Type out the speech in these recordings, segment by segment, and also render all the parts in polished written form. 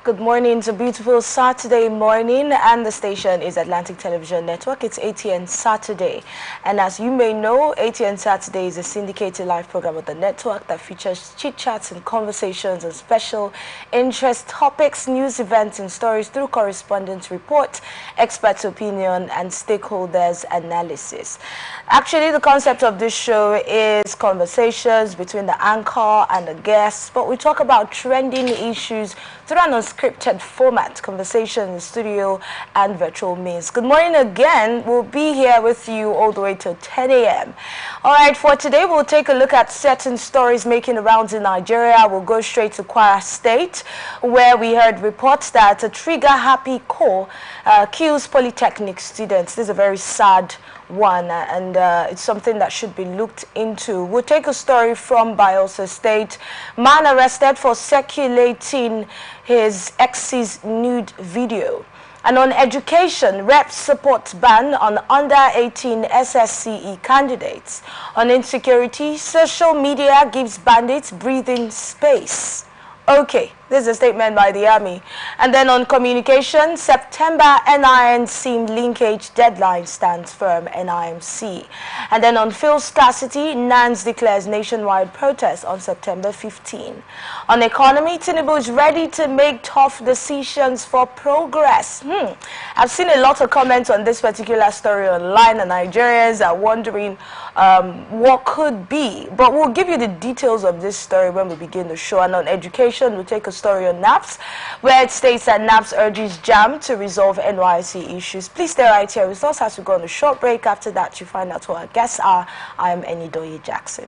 Good morning. It's a beautiful Saturday morning and the station is Atlantic Television Network. It's Atn Saturday. And as you may know, Atn Saturday is a syndicated live program of the network that features chit-chats and conversations on special interest topics, news events and stories through correspondence report, experts' opinion and stakeholders' analysis. Actually, the concept of this show is conversations between the anchor and the guests, but we talk about trending issues through an unscripted format, conversation in the studio and virtual means. Good morning again. We'll be here with you all the way till 10 a.m. All right, for today, we'll take a look at certain stories making the rounds in Nigeria. We'll go straight to Kwara State, where we heard reports that a trigger-happy core kills polytechnic students. This is a very sad one, and it's something that should be looked into. We'll take a story from Bayelsa State. Man arrested for circulating his ex's nude video. And on education, Rep supports ban on under-18 SSCE candidates. On insecurity, social media gives bandits breathing space. Okay, this is a statement by the Army. And then on communication, September NIMC linkage deadline stands firm, NIMC. And then on fuel scarcity, NANS declares nationwide protest on September 15. On economy, Tinubu is ready to make tough decisions for progress. I've seen a lot of comments on this particular story online, and Nigerians are wondering what could be. But we'll give you the details of this story when we begin the show. And on education, we'll take a story on NAPS, where it states that NAPS urges JAM to resolve NYC issues. Please stay right here with us as we go on a short break. After that, you find out who our guests are. I am Enidoye Jackson.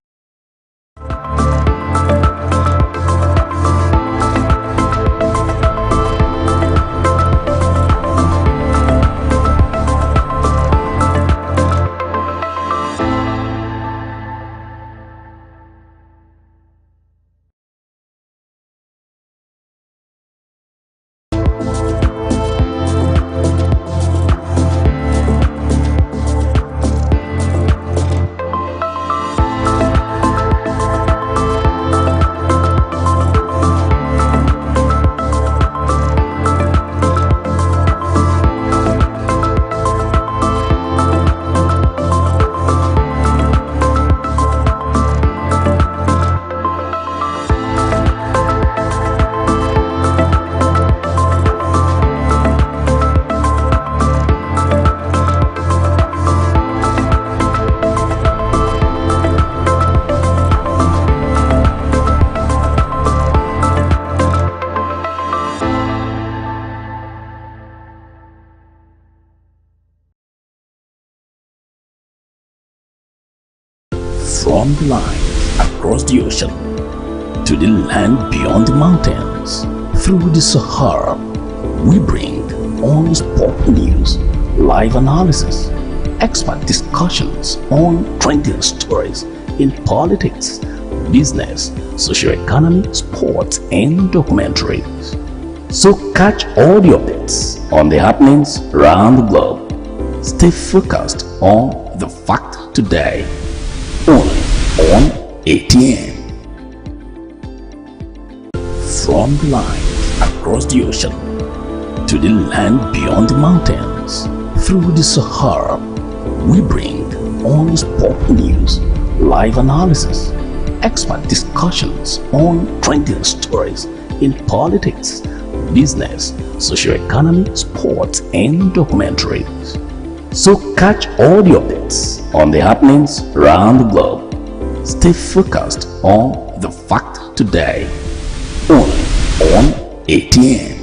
From the line across the ocean to the land beyond the mountains, through the Sahara, we bring on-the-spot news, live analysis, expert discussions on trending stories in politics, business, socio-economy, sports, and documentaries. So catch all the updates on the happenings around the globe. Stay focused on the fact today. Only on ATN. From the line across the ocean to the land beyond the mountains, through the Sahara, we bring on-the-spot news, live analysis, expert discussions on trending stories in politics, business, socio-economy, sports, and documentaries. So catch all the updates on the happenings around the globe. Stay focused on the fact today. Only on ATN.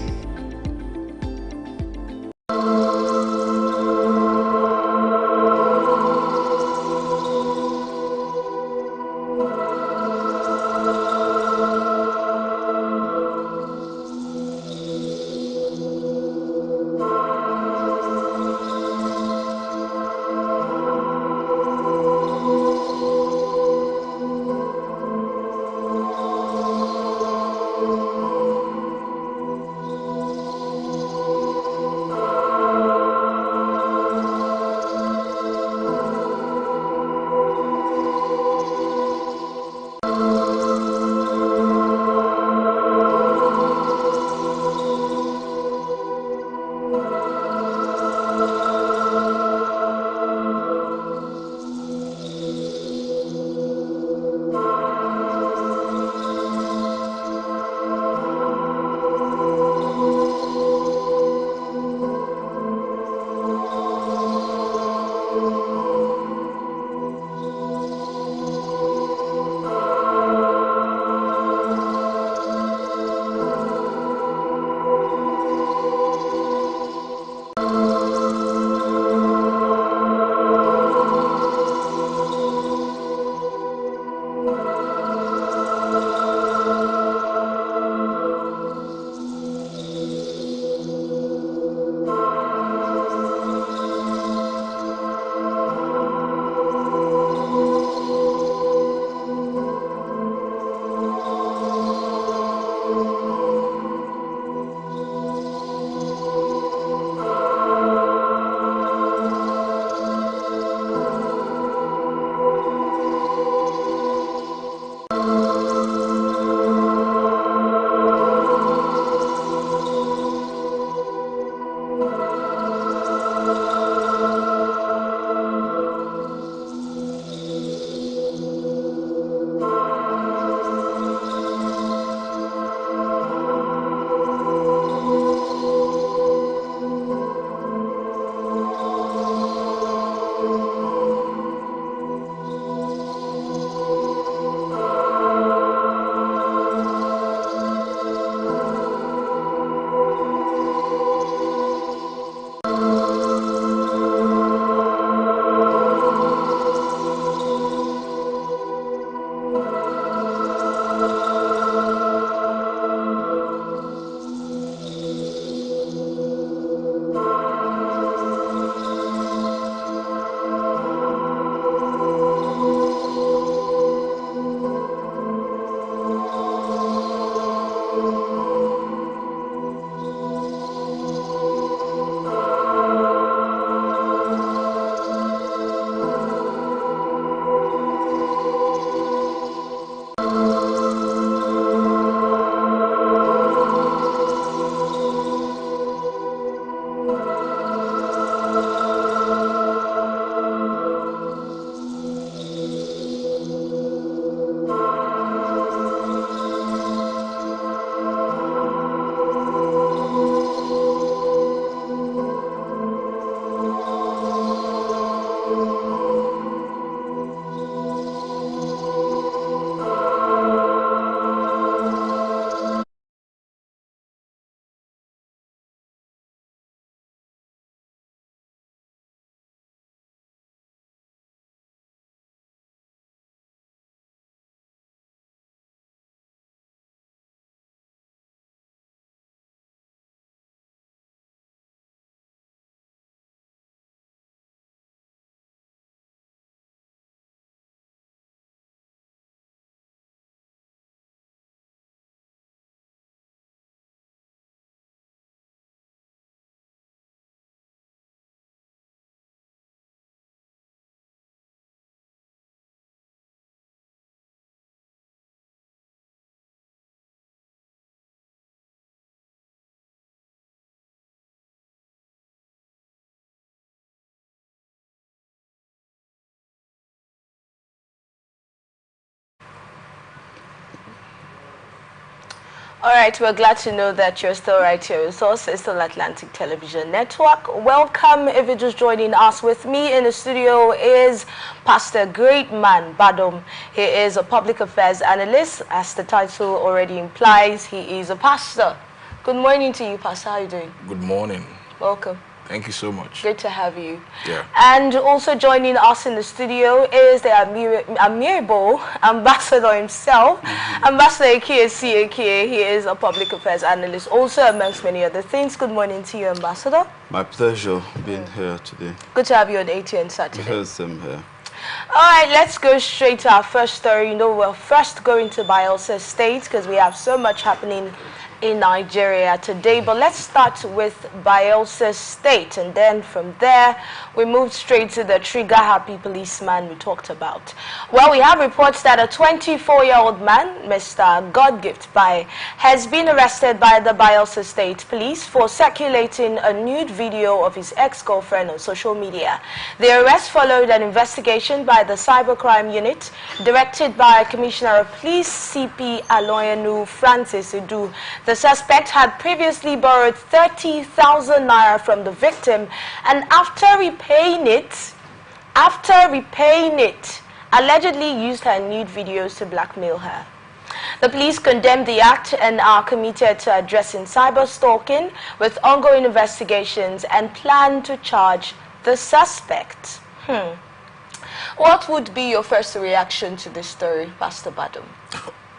All right, we're glad to know that you're still right here with us. It's still Atlantic Television Network. Welcome. If you're just joining us, with me in the studio is Pastor Great Man Badom. He is a public affairs analyst. As the title already implies, he is a pastor. Good morning to you, Pastor. How are you doing? Good morning. Welcome. Thank you so much. Good to have you. Yeah. And also joining us in the studio is the Amiable ambassador himself, Ambassador Ikie. He is a public affairs analyst, also amongst many other things. Good morning to you, Ambassador. My pleasure being here today. Good to have you on Atn Saturday. Yes, I'm here. All right, let's go straight to our first story. You know, we're first going to Bayelsa State because we have so much happening in Nigeria today. But let's start with Bayelsa State, and then from there we move straight to the trigger happy policeman we talked about. Well, we have reports that a 24-year-old man, Mr. Godgift Bai, has been arrested by the Bayelsa State Police for circulating a nude video of his ex-girlfriend on social media. The arrest followed an investigation by the Cybercrime Unit, directed by Commissioner of Police CP Aloyanu Francis Edu. The suspect had previously borrowed 30,000 naira from the victim, and after repaying it, allegedly used her nude videos to blackmail her. The police condemned the act and are committed to addressing cyber stalking with ongoing investigations and plan to charge the suspect. What would be your first reaction to this story, Pastor Badom?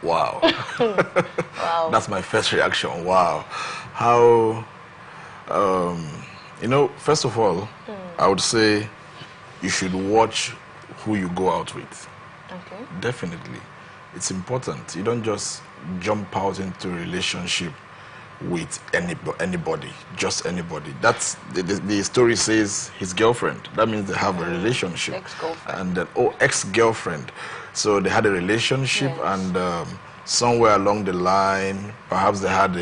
Wow. Wow. That's my first reaction. Wow. How, you know, first of all, I would say you should watch who you go out with. Okay. Definitely. It's important. You don't just jump out into a relationship with anybody, just anybody. That's the story says his girlfriend. That means they have a relationship. Ex-girlfriend. And then, ex-girlfriend. So they had a relationship, Yes. and somewhere along the line, perhaps they had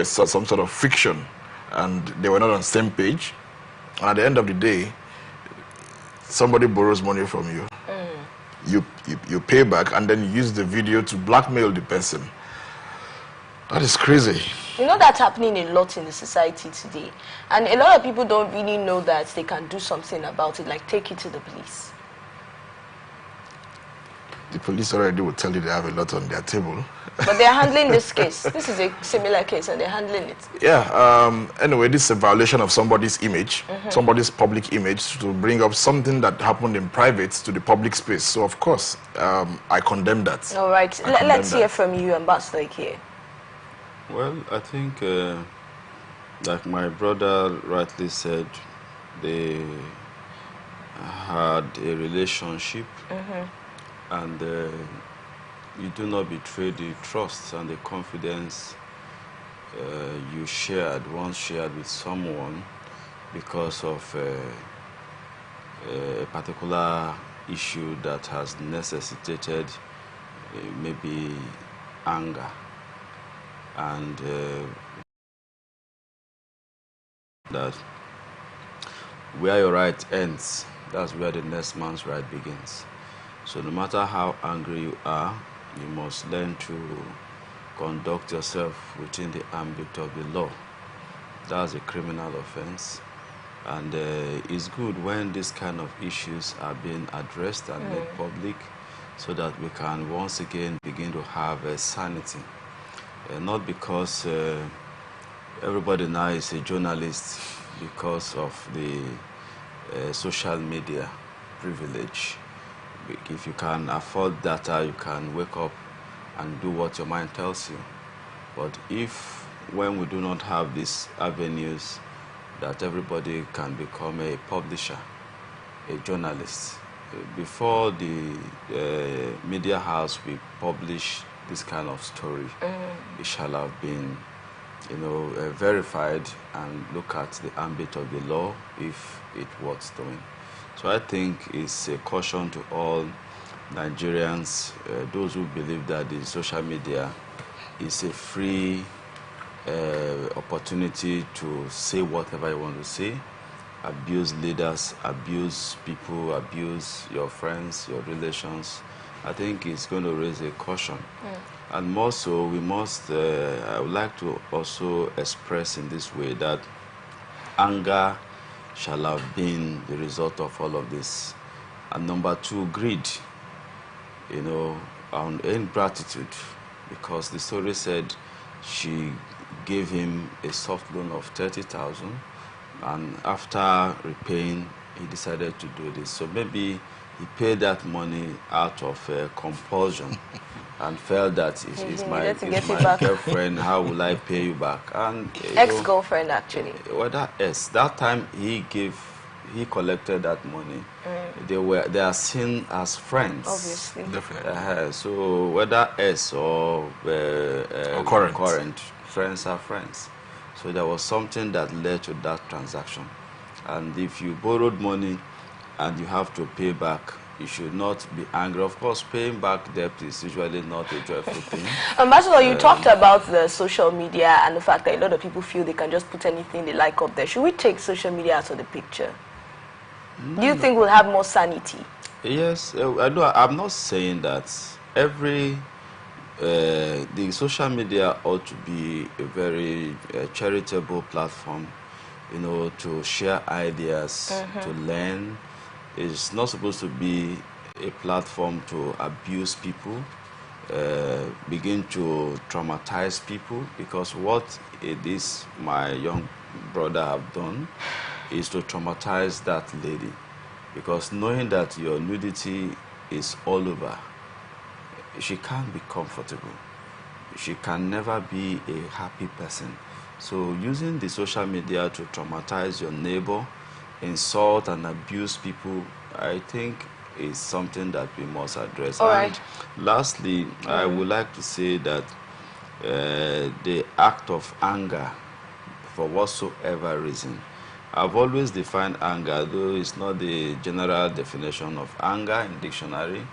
some sort of friction, and they were not on the same page. And at the end of the day, somebody borrows money from you. You pay back, and then you use the video to blackmail the person. That is crazy. You know, that's happening a lot in the society today. And a lot of people don't really know that they can do something about it, like take it to the police. The police already will tell you they have a lot on their table. But they're handling this case. This is a similar case, and they're handling it. Yeah. Anyway, this is a violation of somebody's image, somebody's public image, to bring up something that happened in private to the public space. So, of course, I condemn that. All right. I condemn Let's hear that. from you, Ambassador Ikie. Well, I think, like my brother rightly said, they had a relationship, and you do not betray the trust and the confidence you once shared with someone because of a particular issue that has necessitated maybe anger. And that where your right ends, that's where the next man's right begins. So no matter how angry you are, you must learn to conduct yourself within the ambit of the law. That's a criminal offense. And it's good when these kind of issues are being addressed and made public, so that we can once again begin to have a sanity. Not because everybody now is a journalist because of the social media privilege. If you can afford data, you can wake up and do what your mind tells you. But when we do not have these avenues, that everybody can become a publisher, a journalist. Before the media house will publish this kind of story, it shall have been, verified and look at the ambit of the law if it's worth doing. So I think it's a caution to all Nigerians, those who believe that the social media is a free opportunity to say whatever you want to say, abuse leaders, abuse people, abuse your friends, your relations. I think it's going to raise a caution. And more so, we must, I would like to also express in this way that anger shall have been the result of all of this. And number two, greed, you know, and ingratitude, because the story said she gave him a soft loan of 30,000, and after repaying, he decided to do this. So maybe he paid that money out of compulsion and felt that it's my girlfriend, how will I pay you back? And ex-girlfriend, actually. Well, that time he collected that money. They are seen as friends. Obviously. Definitely. So whether S or current, friends are friends. So there was something that led to that transaction. And if you borrowed money and you have to pay back, you should not be angry. Of course, paying back debt is usually not a joyful thing. Ambassador, you talked about the social media and the fact that a lot of people feel they can just put anything they like up there. Should we take social media out of the picture? Do you think we'll have more sanity? Yes, I'm not saying that the social media ought to be a very charitable platform, you know, to share ideas, to learn. It's not supposed to be a platform to abuse people, begin to traumatize people, because what my young brother have done is to traumatize that lady, because knowing that your nudity is all over, she can't be comfortable. She can never be a happy person. So using the social media to traumatize your neighbor, insult and abuse people, I think is something that we must address. All right. Lastly, I would like to say that the act of anger, for whatsoever reason, I've always defined anger, though it's not the general definition of anger in dictionary,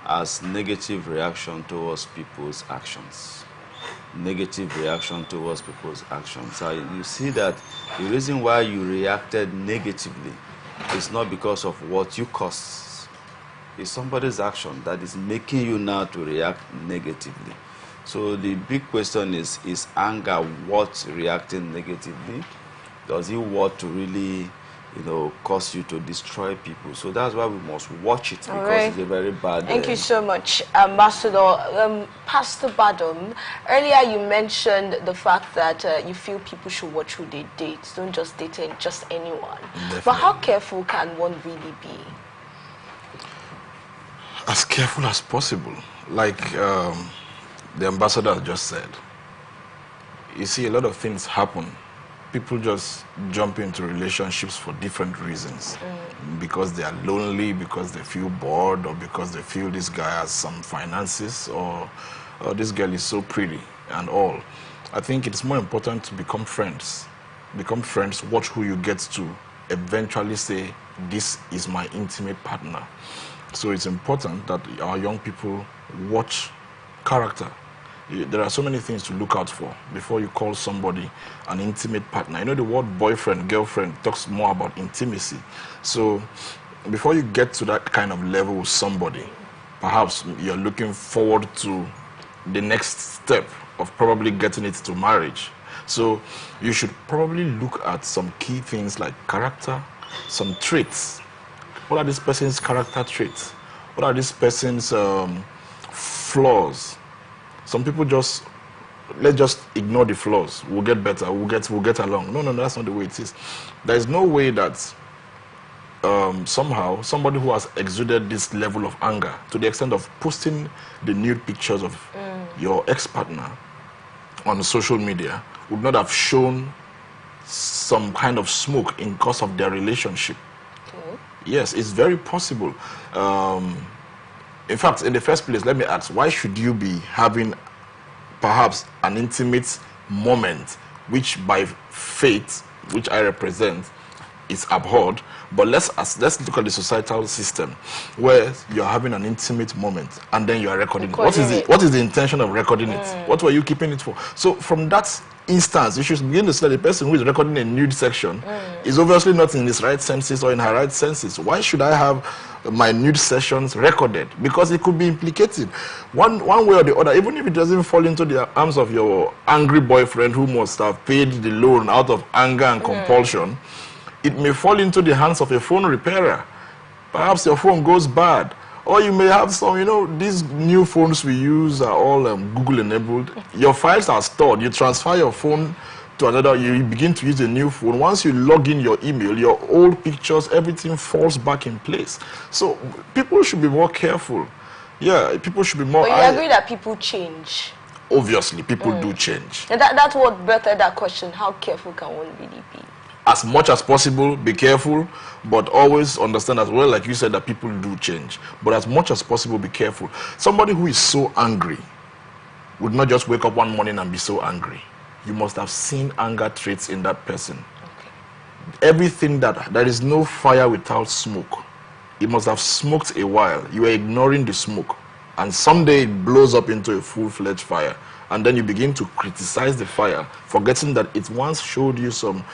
as negative reaction towards people's actions. Negative reaction towards people's actions. So you see that the reason why you reacted negatively is not because of what you caused. It's somebody's action that is making you now to react negatively. So the big question is anger what reacting negatively? Does it want to really, you know, cause you to destroy people? So that's why we must watch it, because it's a very bad... Thank you so much, Ambassador. Pastor Badom, earlier you mentioned the fact that you feel people should watch who they date. Don't just date just anyone. Definitely. But how careful can one really be? As careful as possible. Like the ambassador just said, you see a lot of things happen. People just jump into relationships for different reasons. Because they are lonely, because they feel bored, or because they feel this guy has some finances, or this girl is so pretty and all. I think it's more important to become friends. Become friends, watch who you get to eventually say, this is my intimate partner. So it's important that our young people watch character. There are so many things to look out for before you call somebody an intimate partner. You know, the word boyfriend, girlfriend talks more about intimacy. So before you get to that kind of level with somebody, perhaps you're looking forward to the next step of probably getting it to marriage. So you should probably look at some key things like character, some traits. What are this person's character traits? What are this person's flaws? Some people let's just ignore the flaws. We'll get better. We'll get along. No, that's not the way it is. There is no way that somehow somebody who has exuded this level of anger to the extent of posting the nude pictures of your ex-partner on social media would not have shown some kind of smoke in course of their relationship. Okay. Yes, it's very possible. In fact, in the first place, let me ask, why should you be having perhaps an intimate moment, which by faith, which I represent, is abhorred? But let's look at the societal system where you're having an intimate moment and then you are recording it. What is the intention of recording it? What were you keeping it for? So from that instance, you should begin to see that the person who is recording a nude section is obviously not in his right senses or in her right senses. Why should I have minute sessions recorded, because it could be implicated one way or the other, even if it doesn't fall into the arms of your angry boyfriend who must have paid the loan out of anger and compulsion. It may fall into the hands of a phone repairer. Perhaps your phone goes bad. Or you may have some, you know, these new phones we use are all Google enabled. Your files are stored. You transfer your phone to another, you begin to use a new phone. Once you log in your email, your old pictures, everything falls back in place. So people should be more careful. Yeah, people should be more... But you agree that people change? Obviously, people do change. And that's what birthed that question. How careful can one really be? As much as possible, be careful, but always understand as well, like you said, that people do change. But as much as possible, be careful. Somebody who is so angry would not just wake up one morning and be so angry. You must have seen anger traits in that person. Okay. Everything there is no fire without smoke. It must have smoked a while. You are ignoring the smoke. And someday it blows up into a full-fledged fire. And then you begin to criticize the fire, forgetting that it once showed you some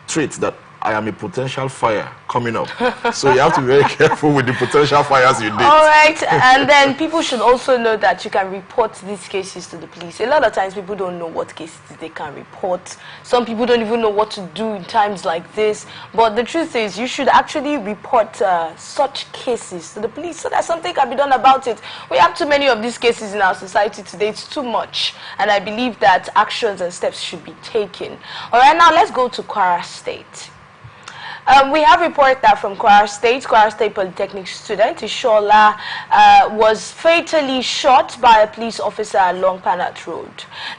traits that I am a potential fire coming up. So you have to be very careful with the potential fires you date. All right, and then people should also know that you can report these cases to the police. A lot of times people don't know what cases they can report. Some people don't even know what to do in times like this. But the truth is, you should actually report such cases to the police so that something can be done about it. We have too many of these cases in our society today. It's too much. And I believe that actions and steps should be taken. All right, now let's go to Kwara State. We have reported that from Kwara State Polytechnic student Ishola was fatally shot by a police officer along Panat Road.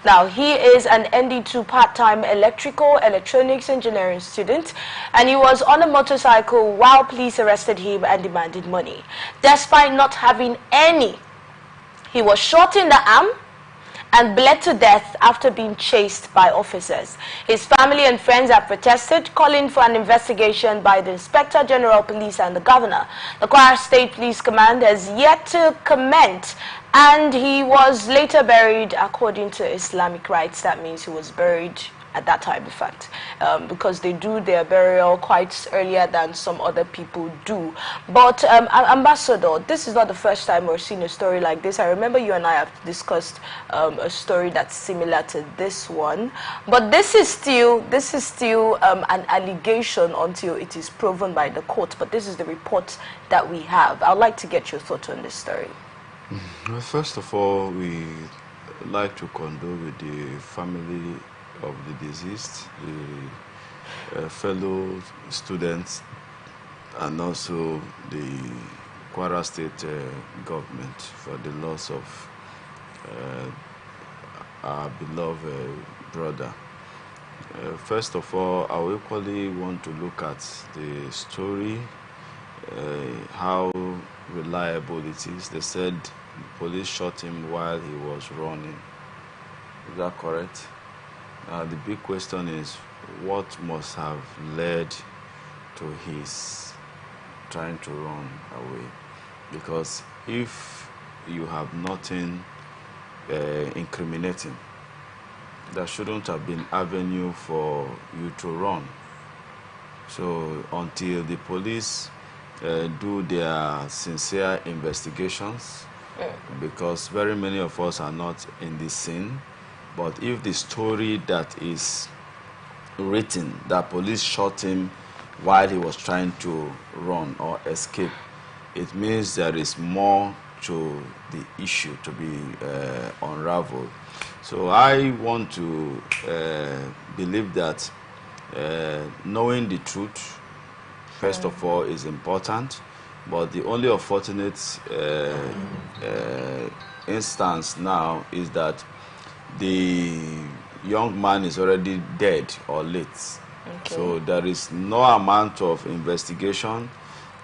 Now, he is an ND2 part-time electronics engineering student, and he was on a motorcycle while police arrested him and demanded money. Despite not having any, he was shot in the arm and bled to death after being chased by officers. His family and friends have protested, calling for an investigation by the Inspector General Police and the Governor. The Kwara State Police Command has yet to comment, and he was later buried according to Islamic rites. That means he was buried at that time, in fact, because they do their burial quite earlier than some other people do. But Ambassador, this is not the first time we're seeing a story like this. I remember you and I have discussed a story that's similar to this one. But this is still an allegation until it is proven by the court. But this is the report that we have. I'd like to get your thoughts on this story. Well, first of all, we like to condole with the family of the deceased, the fellow students, and also the Kwara State government for the loss of our beloved brother. First of all, I equally want to look at the story, how reliable it is. They said the police shot him while he was running. Is that correct? The big question is, what must have led to his trying to run away? Because if you have nothing incriminating, there shouldn't have been avenue for you to run. So until the police do their sincere investigations, because very many of us are not in the scene, but if the story that is written, that police shot him while he was trying to run or escape, it means there is more to the issue to be unraveled. So I want to believe that knowing the truth, first of all, is important. But the only unfortunate instance now is that the young man is already dead or late. Okay. So there is no amount of investigation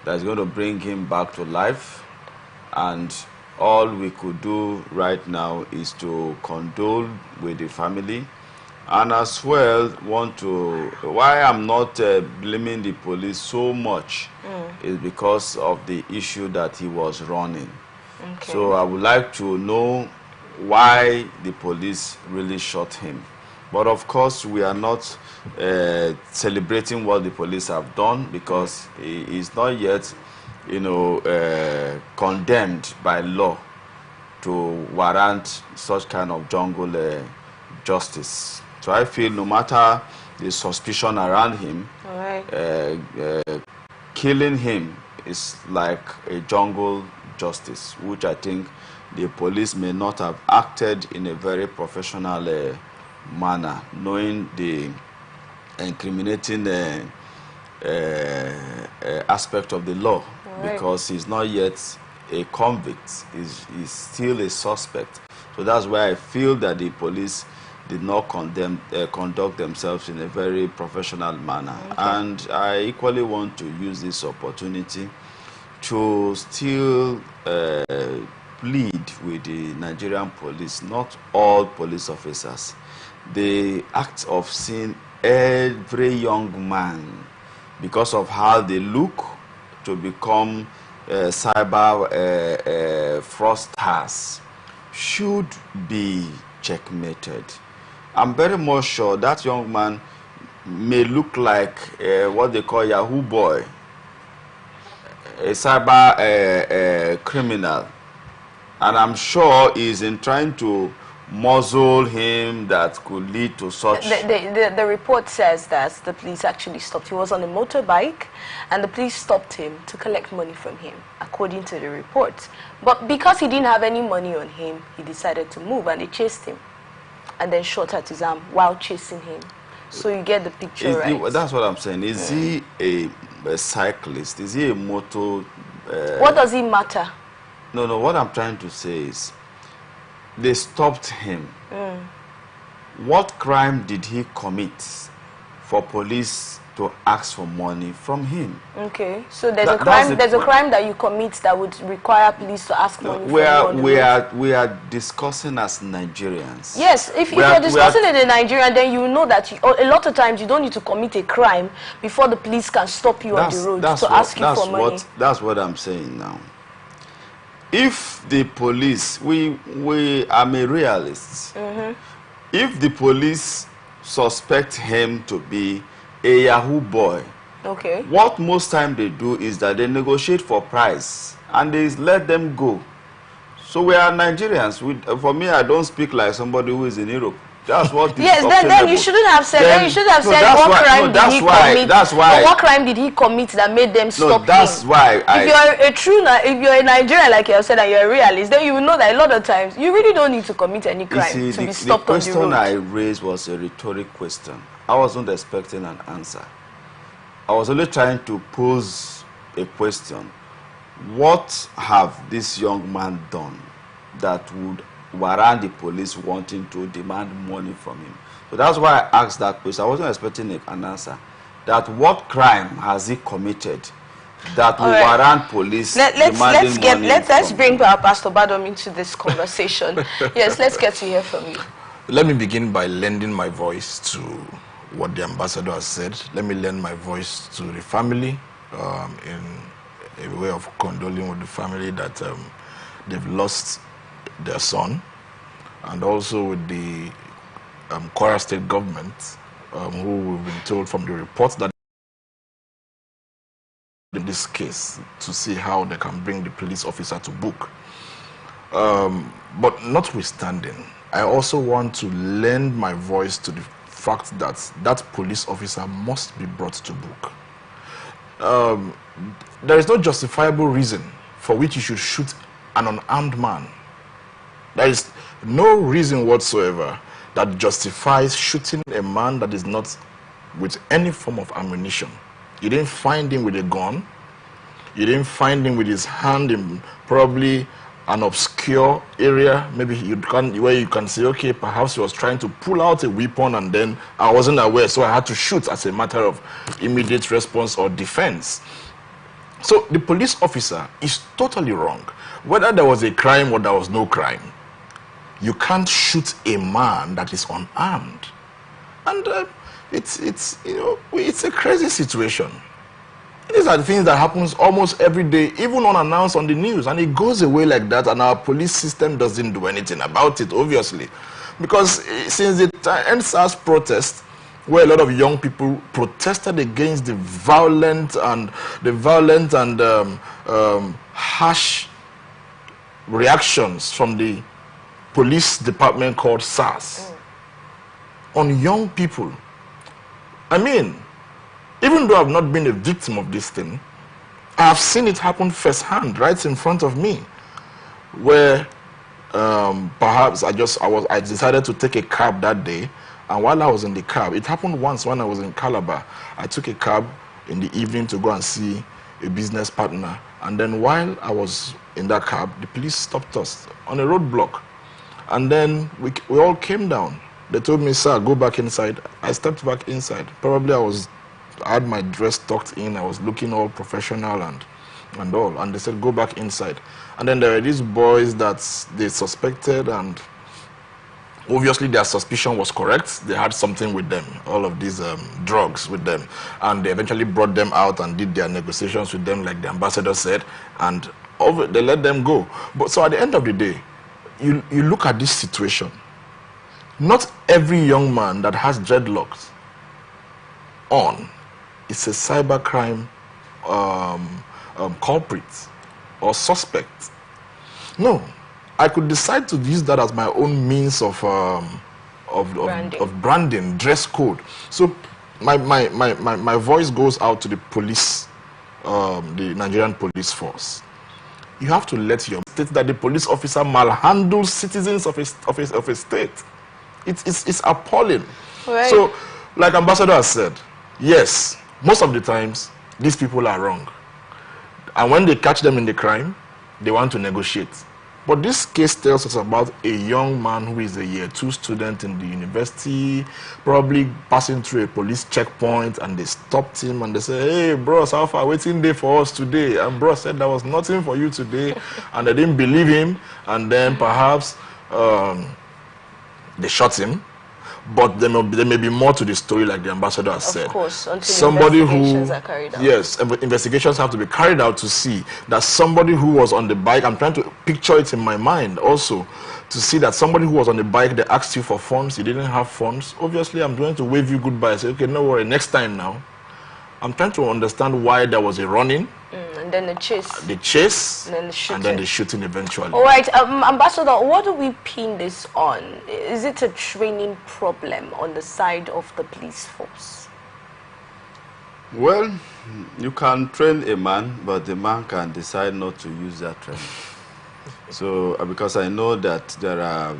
that's going to bring him back to life. And all we could do right now is to condole with the family. And as well, want to, why I'm not blaming the police so much is because of the issue that he was running. Okay. So I would like to know why the police really shot him. But of course, we are not celebrating what the police have done, because he is not yet condemned by law to warrant such kind of jungle justice. So I feel no matter the suspicion around him, killing him is like a jungle justice, which I think the police may not have acted in a very professional manner, knowing the incriminating aspect of the law, because he's not yet a convict, he's still a suspect. So that's why I feel that the police did not conduct themselves in a very professional manner. And I equally want to use this opportunity to still plead with the Nigerian police, not all police officers. The act of seeing every young man, because of how they look, to become cyber fraudsters should be checkmated. I'm very much sure that young man may look like what they call Yahoo boy, a cyber criminal, and I'm sure he's in trying to muzzle him that could lead to such. The report says that the police actually stopped. He was on a motorbike and the police stopped him to collect money from him, according to the report. But because he didn't have any money on him, he decided to move and they chased him and then shot at his arm while chasing him. So you get the picture, right? That's what I'm saying. Is he a cyclist? Is he a moto? What does it matter? No, what I'm trying to say is, they stopped him. What crime did he commit for police to ask for money from him? Okay, so there's a crime. There's a crime that you commit that would require police to ask money from you. We are discussing as Nigerians. Yes, if you're discussing it in Nigeria, then you know that a lot of times you don't need to commit a crime before the police can stop you on the road to ask you for money. That's what I'm saying now. If the police, I'm a realist. If the police suspect him to be a Yahoo boy, what most time they do is that they negotiate for price and they let them go. So we are Nigerians. For me, I don't speak like somebody who is in Europe. That's what. Yes, then you shouldn't have said. Then you should have said what crime did he commit. That's why. What crime did he commit that made them stop him? That's why. If you're a Nigerian, like you have said, and you're a realist, then you will know that a lot of times you really don't need to commit any crime to be stopped on the road. The question I raised was a rhetoric question. I wasn't expecting an answer. I was only trying to pose a question. What have this young man done that would warrant the police wanting to demand money from him? So that's why I asked that question. I wasn't expecting an answer. That what crime has he committed that will warrant police demanding money from him? Let's bring Pastor Badom into this conversation. Yes, let's get to hear from you. Let me begin by lending my voice to what the ambassador has said. Let me lend my voice to the family in a way of condoling with the family that they've lost their son, and also with the Kwara State government, who we've been told from the reports that in this case to see how they can bring the police officer to book. But notwithstanding, I also want to lend my voice to the fact that that police officer must be brought to book. There is no justifiable reason for which you should shoot an unarmed man. There is no reason whatsoever that justifies shooting a man that is not with any form of ammunition. You didn't find him with a gun. You didn't find him with his hand in probably an obscure area, maybe where you can say, okay, perhaps he was trying to pull out a weapon and then I wasn't aware, so I had to shoot as a matter of immediate response or defense. So the police officer is totally wrong. Whether there was a crime or there was no crime, you can't shoot a man that is unarmed. And it's a crazy situation. These are the things that happens almost every day, even unannounced on the news, and it goes away like that, and our police system doesn't do anything about it, obviously. Because since the EndSARS protest, where a lot of young people protested against the violent and harsh reactions from the police department called SARS on young people. I mean, even though I've not been a victim of this thing, I've seen it happen firsthand, right in front of me, where perhaps I decided to take a cab that day, and while I was in the cab, it happened once when I was in Calabar. I took a cab in the evening to go and see a business partner, and then while I was in that cab, the police stopped us on a roadblock, and then we all came down. They told me, "Sir, go back inside." I stepped back inside. Probably I had my dress tucked in, I was looking all professional and all, and they said, "Go back inside." And then there were these boys that they suspected, and obviously their suspicion was correct. They had something with them, all of these drugs with them, and they eventually brought them out and did their negotiations with them, like the ambassador said, and they let them go. But so at the end of the day, you look at this situation. Not every young man that has dreadlocks on is a cybercrime culprit or suspect. No, I could decide to use that as my own means of branding, dress code. So my voice goes out to the police, the Nigerian police force. You have to let your state that the police officer malhandles citizens of a state. It's appalling. Right. So, like Ambassador has said, yes, most of the times these people are wrong, and when they catch them in the crime, they want to negotiate. But this case tells us about a young man who is a year 2 student in the university, probably passing through a police checkpoint, and they stopped him and they said, "Hey bros, how far waiting day for us today?" And bro said, "There was nothing for you today." And they didn't believe him, and then perhaps they shot him. But there may be more to the story, like the ambassador has said. Of course, until somebody investigations are carried out. Yes, investigations have to be carried out to see that somebody who was on the bike, I'm trying to picture it in my mind also, to see that somebody who was on the bike, they asked you for funds, you didn't have funds. Obviously, I'm going to wave you goodbye, say, "Okay, no worry, next time now." I'm trying to understand why there was a running. And then the chase. The chase. And then the shooting. And then the shooting eventually. All right, Ambassador, what do we pin this on? Is it a training problem on the side of the police force? Well, you can train a man, but the man can decide not to use that training. So, because I know that there are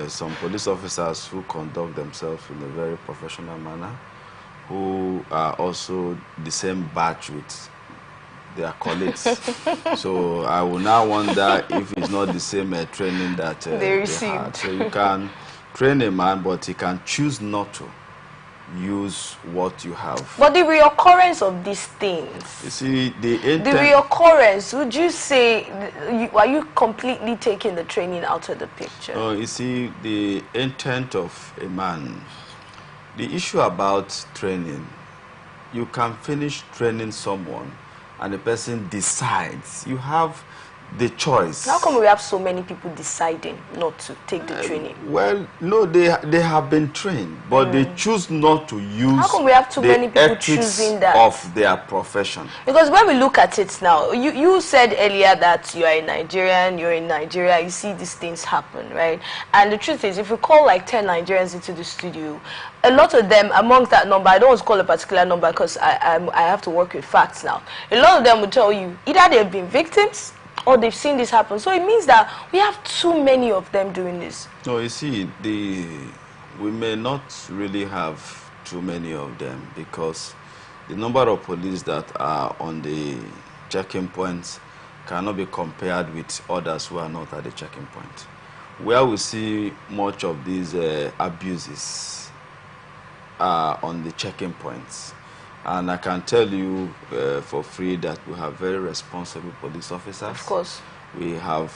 some police officers who conduct themselves in a very professional manner, who are also the same batch with their colleagues. So I will now wonder if it's not the same training that they received. had. So you can train a man, but he can choose not to use what you have. But the reoccurrence of these things, you see, the reoccurrence, would you say, are you completely taking the training out of the picture? You see, the intent of a man, the issue about training, you can finish training someone and the person decides. You have the choice. How come we have so many people deciding not to take the training? Well, no, they have been trained, but they choose not to use. How come we have too many people choosing that? Of their profession? Because when we look at it now, you said earlier that you are a Nigerian, you're in Nigeria, you see these things happen, right? And the truth is, if we call like 10 Nigerians into the studio, a lot of them, amongst that number, I don't want to call a particular number because I have to work with facts now. A lot of them will tell you either they've been victims or they've seen this happen. So it means that we have too many of them doing this. No, you see, we may not really have too many of them because the number of police that are on the checking points cannot be compared with others who are not at the checking point. Where we see much of these abuses are on the checking points. And I can tell you for free that we have very responsible police officers. Of course. We have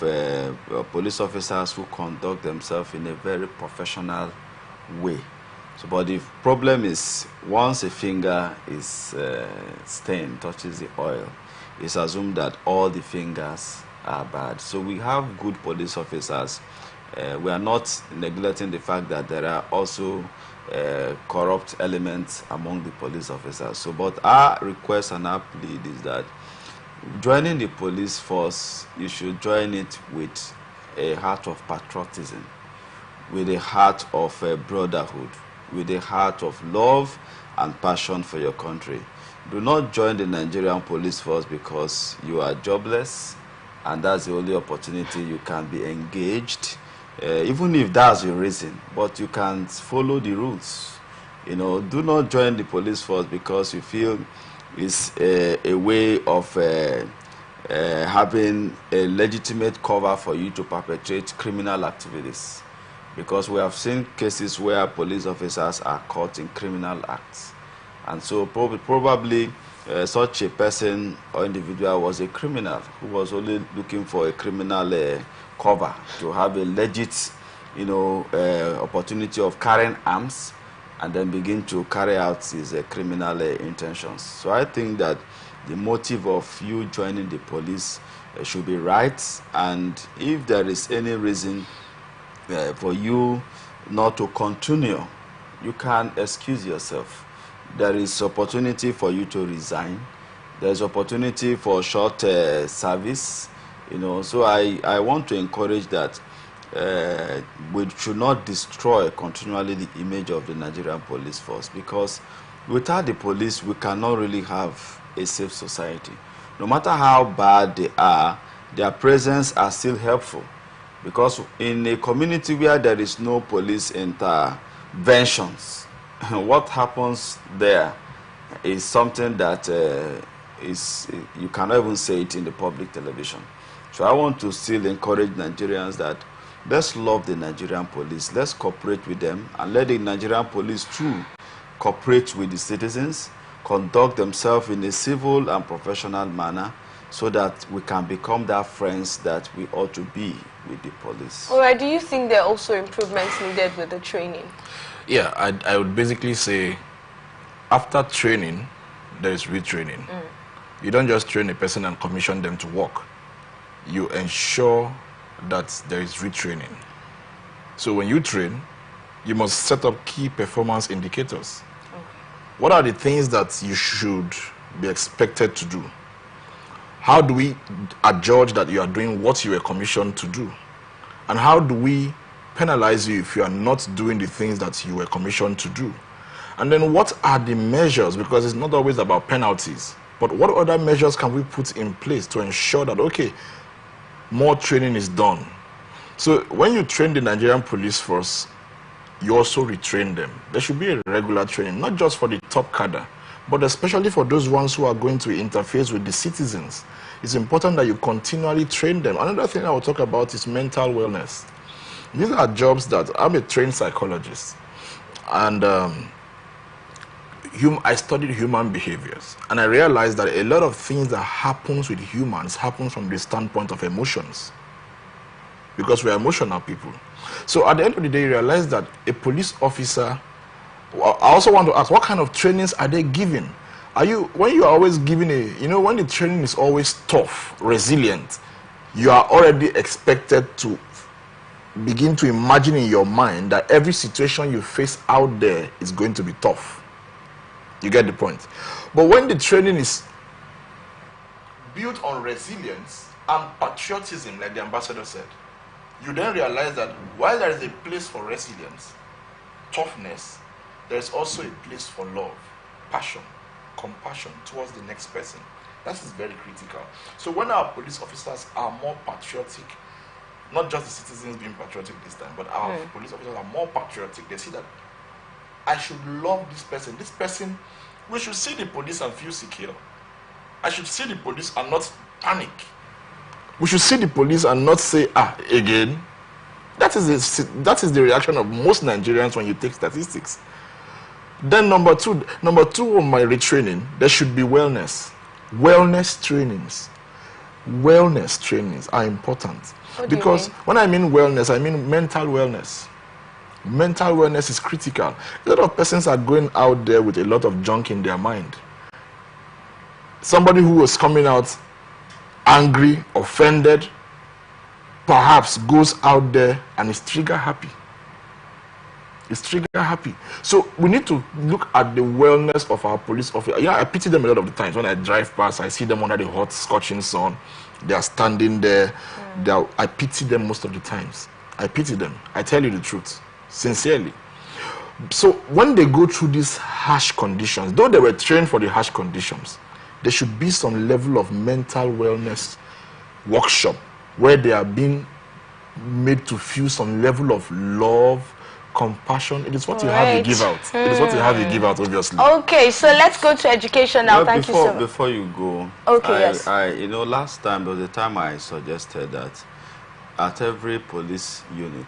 police officers who conduct themselves in a very professional way. So, but the problem is, once a finger is stained, touches the oil, it's assumed that all the fingers are bad. So we have good police officers. We are not neglecting the fact that there are also corrupt elements among the police officers. So, but our request and our plea is that joining the police force, you should join it with a heart of patriotism, with a heart of brotherhood, with a heart of love and passion for your country. Do not join the Nigerian police force because you are jobless and that's the only opportunity you can be engaged, even if that's your reason, but you can't follow the rules. You know, do not join the police force because you feel it's a way of having a legitimate cover for you to perpetrate criminal activities. Because we have seen cases where police officers are caught in criminal acts. And so probably such a person or individual was a criminal who was only looking for a criminal cover to have a legit, opportunity of carrying arms and then begin to carry out his criminal intentions. So I think that the motive of you joining the police should be right, and if there is any reason for you not to continue, you can excuse yourself. There is opportunity for you to resign. There is opportunity for short service. So I want to encourage that we should not destroy continually the image of the Nigerian police force, because without the police, we cannot really have a safe society. No matter how bad they are, their presence are still helpful. Because in a community where there is no police interventions, what happens there is something that you cannot even say it in the public television. So I want to still encourage Nigerians that let's love the Nigerian police, let's cooperate with them, and let the Nigerian police too cooperate with the citizens, conduct themselves in a civil and professional manner, so that we can become that friends that we ought to be with the police. All right, do you think there are also improvements needed with the training? Yeah, I would basically say after training, there is retraining. You don't just train a person and commission them to work. You ensure that there is retraining. So when you train, you must set up key performance indicators. Okay. What are the things that you should be expected to do? How do we adjudge that you are doing what you were commissioned to do? And how do we penalize you if you are not doing the things that you were commissioned to do? And then what are the measures? Because it's not always about penalties, but what other measures can we put in place to ensure that, okay, more training is done? So when you train the Nigerian police force, you also retrain them. There should be a regular training, not just for the top cadre, but especially for those ones who are going to interface with the citizens. It's important that you continually train them. Another thing I will talk about is mental wellness. These are jobs that I'm a trained psychologist, and I studied human behaviors, and I realized that a lot of things that happens with humans happens from the standpoint of emotions, because we are emotional people. So at the end of the day, you realize that a police officer, I also want to ask, what kind of trainings are they giving? When you are always giving when the training is always tough, resilient, you are already expected to begin to imagine in your mind that every situation you face out there is going to be tough. You get the point? But when the training is built on resilience and patriotism, like the ambassador said, you then realize that while there is a place for resilience, toughness, there is also a place for love, passion, compassion towards the next person. That is very critical. So when our police officers are more patriotic, not just the citizens being patriotic this time, but our police officers are more patriotic, they see that I should love this person. This person, we should see the police and feel secure. I should see the police and not panic. We should see the police and not say, again. That is the reaction of most Nigerians when you take statistics. Then number two on my retraining, there should be wellness. Wellness trainings. Wellness trainings are important. Because when I mean wellness, I mean mental wellness. Mental wellness is critical. A lot of persons are going out there with a lot of junk in their mind. Somebody who was coming out angry, offended, perhaps goes out there and is trigger happy. It's trigger happy. So we need to look at the wellness of our police officers. Yeah, I pity them a lot of the times. When I drive past, I see them under the hot scorching sun. They are standing there. I pity them most of the times. I pity them. I tell you the truth, sincerely. So when they go through these harsh conditions, though they were trained for the harsh conditions, there should be some level of mental wellness workshop where they are being made to feel some level of love, compassion. It is what you have, you give out. It is what you have, you give out, obviously. Okay, so let's go to education now. Thank you so much. Before you go, okay, yes. You know, last time, there was a time I suggested that at every police unit,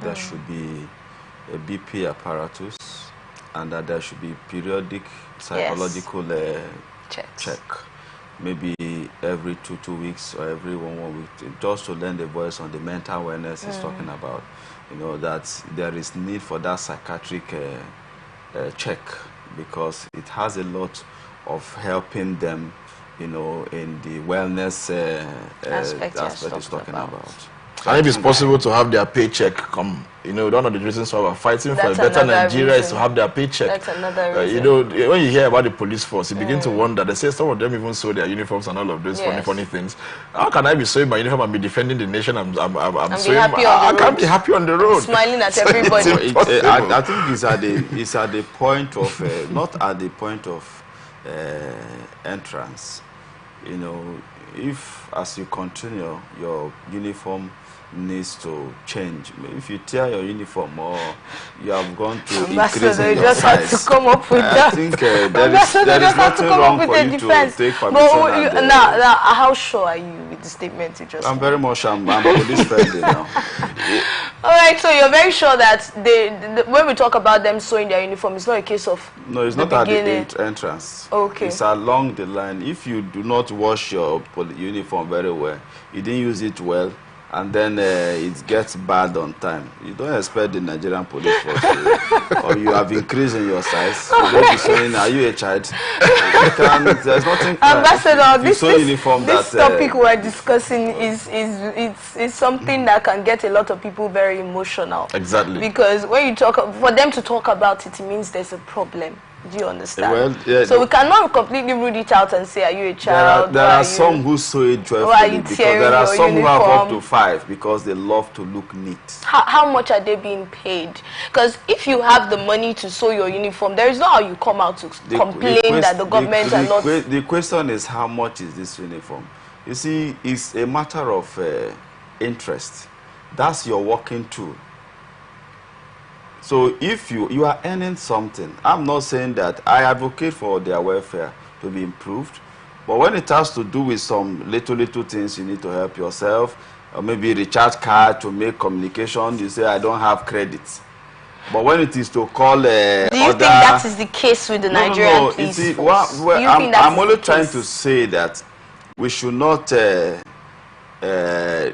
there should be a BP apparatus, and that there should be periodic psychological check. Maybe every two weeks or every one week, just to learn the voice on the mental wellness he's talking about. You know, that there is need for that psychiatric check, because it has a lot of helping them, you know, in the wellness aspect he's talking about. And if it's possible to have their paycheck come, you know, one of the reasons why we're fighting for a better Nigeria is to have their paycheck. That's another reason. You know, when you hear about the police force, you begin to wonder. They say some of them even sold their uniforms and all of those funny things. How can I be sewing my uniform and be defending the nation? I can't be happy on the road. Smiling at everybody. I think it's at the point of, not at the point of entrance. You know, if as you continue, your uniform needs to change. If you tear your uniform or you have gone to increase in your size, have to come up with I think there is nothing wrong for you to take permission. Now, how sure are you with the statement you just made? I'm very much, I'm police friendly now. All right, so you're very sure that when we talk about them sewing their uniform, it's not a case of no, it's not beginning. At the entrance. Okay. It's along the line. If you do not wash your uniform very well, you didn't use it well, and then it gets bad on time, you don't expect the Nigerian police force to, or you have increased in your size, you don't be saying, are you a child? There's nothing. Ambassador, this topic we're discussing is something that can get a lot of people very emotional. Exactly. Because when you talk, for them to talk about it, it means there's a problem. Do you understand? Well, yeah, so we cannot completely rule it out and say, are you a child? There are some who sew it joyfully, because there are some who have up to 5 because they love to look neat. How much are they being paid? Because if you have the money to sew your uniform, there is no how you come out to complain that the government are not... The question is, how much is this uniform? You see, it's a matter of interest. That's your working tool. So if you are earning something, I'm not saying that I advocate for their welfare to be improved, but when it has to do with some little things you need to help yourself, or maybe recharge card to make communication, you say, I don't have credit. But when it is to call do you think that is the case with the Nigerian police force? I'm only trying to say that we should not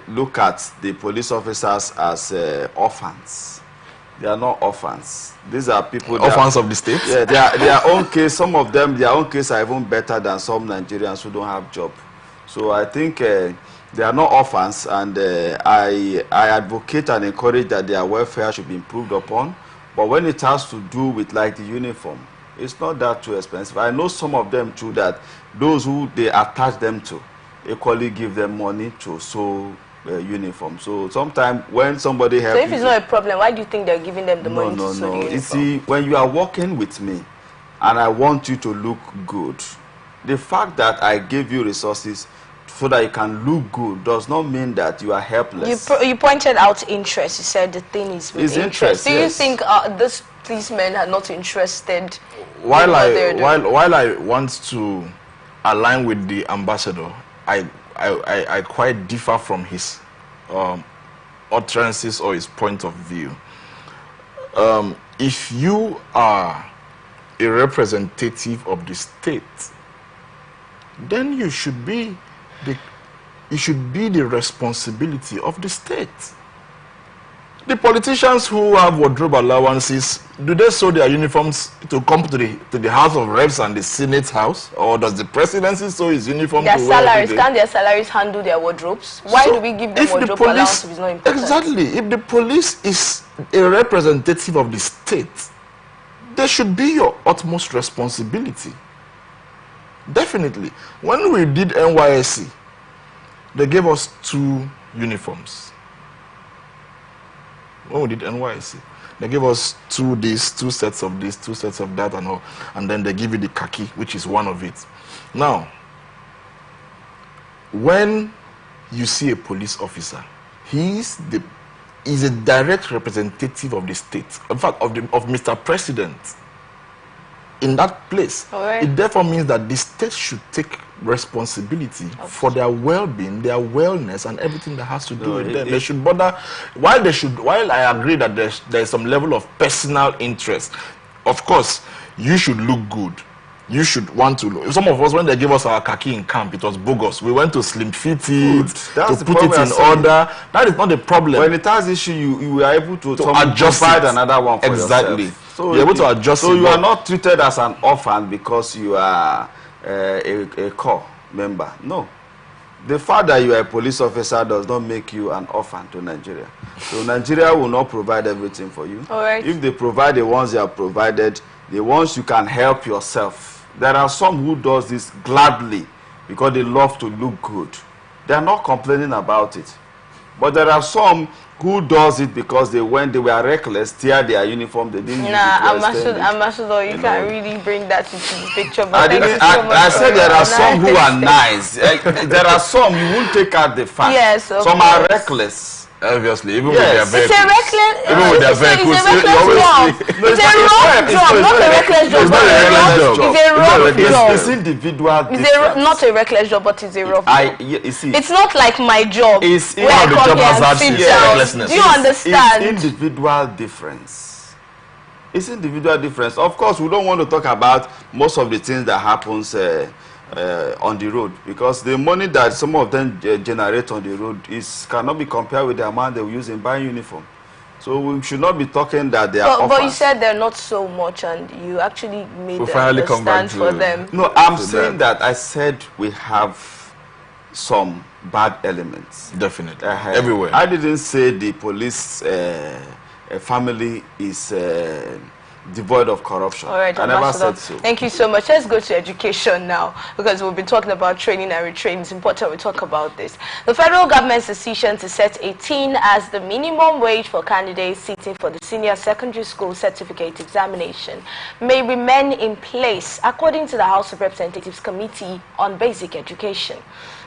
look at the police officers as orphans. They are not orphans. These are people... Orphans of the state? Yeah, their own case, some of them, their own case are even better than some Nigerians who don't have job. So I think they are not orphans, and I advocate and encourage that their welfare should be improved upon. But when it has to do with like the uniform, it's not that too expensive. I know some of them too, that those who they attach them to equally give them money to sew uniform. So sometimes when somebody helps, so if it's not a problem, why do you think they're giving them the money to sew the uniform? You see, when you are working with me and I want you to look good, the fact that I gave you resources so that you can look good does not mean that you are helpless. You pointed out interest. You said the thing is with interest. Do you think these policemen are not interested? While I want to align with the ambassador, I quite differ from his utterances or his point of view. If you are a representative of the state, then you should be the responsibility of the state. the politicians who have wardrobe allowances, do they sew their uniforms to come to the House of Reps and the Senate House, or does the presidency sew his uniform their to wear salaries? every day? Can their salaries handle their wardrobes? Why do we give them wardrobe allowance if it's not important? Exactly. If the police is a representative of the state, they should be your utmost responsibility. Definitely. When we did NYSC, they gave us 2 uniforms. When we did NYSC, they gave us 2 this, 2 sets of this, 2 sets of that, and all, and then they give you the khaki, which is one of it. Now, when you see a police officer, he's a direct representative of the state, in fact, of Mr. President. In that place, it therefore means that the state should take responsibility for their well-being, their wellness, and everything that has to do with them. They should bother. While I agree that there's some level of personal interest, of course, you should look good. You should want to look. Some of us, when they gave us our khaki in camp, it was bogus. We went to slim fit it, to put it in order. That is not the problem. When it has issue, you are able to adjust provide another one for exactly. yourself. So you're able to adjust. So you are not treated as an orphan because you are a corps member. No. The fact that you are a police officer does not make you an orphan to Nigeria. So Nigeria will not provide everything for you. If they provide the ones they have provided, the ones you can help yourself. There are some who does this gladly because they love to look good. They are not complaining about it. But there are some who does it because they were reckless, tear their uniform, they didn't use it. Ambassador, you can't really bring that into the picture. But I said there are some who are nice. There are some you won't take out the fact. Yes, some are reckless. Obviously, even with their vehicles. It's a reckless. Even with their vehicles, it's a reckless job. It's a rough job, not a reckless job. It's a rough job. It's individual. It's not a reckless job, but it's a rough job. You see, it's not like my job. It's where I come here and sit down. Do you understand? It's individual difference. It's individual difference. Of course, we don't want to talk about most of the things that happens on the road, because the money that some of them generate on the road cannot be compared with the amount they will use in buying uniform. So we should not be talking that they are but you said they're not so much, and you actually made a stand for them. No, I'm saying that I said we have some bad elements. Definitely. Everywhere. I didn't say the police family is devoid of corruption. All right, I never said so. Thank you so much. Let's go to education now, because we've been talking about training and retraining. It's important we talk about this. The federal government's decision to set 18 as the minimum wage for candidates sitting for the senior secondary school certificate examination may remain in place, according to the House of Representatives Committee on Basic Education.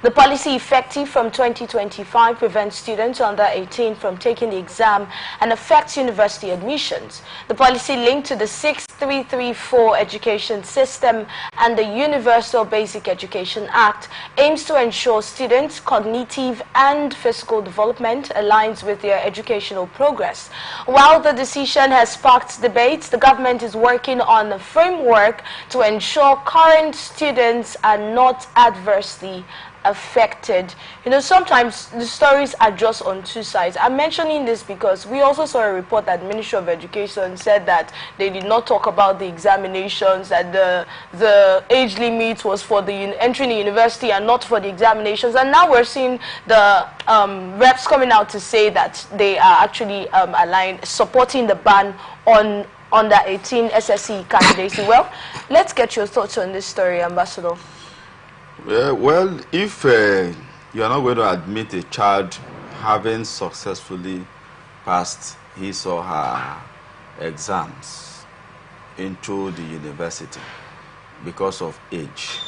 The policy, effective from 2025, prevents students under 18 from taking the exam and affects university admissions. The policy, linked to the 6334 education system and the Universal Basic Education Act, aims to ensure students' cognitive and physical development aligns with their educational progress. While the decision has sparked debates, the government is working on a framework to ensure current students are not adversely affected. You know, sometimes the stories are just on two sides. I'm mentioning this because we also saw a report that the Ministry of Education said that they did not talk about the examinations, that the age limit was for the entering the university and not for the examinations. And now we're seeing the reps coming out to say that they are actually aligned, supporting the ban on under 18 SSC candidacy. Well, let's get your thoughts on this story, Ambassador. Well, if you are not going to admit a child having successfully passed his or her exams into the university because of age,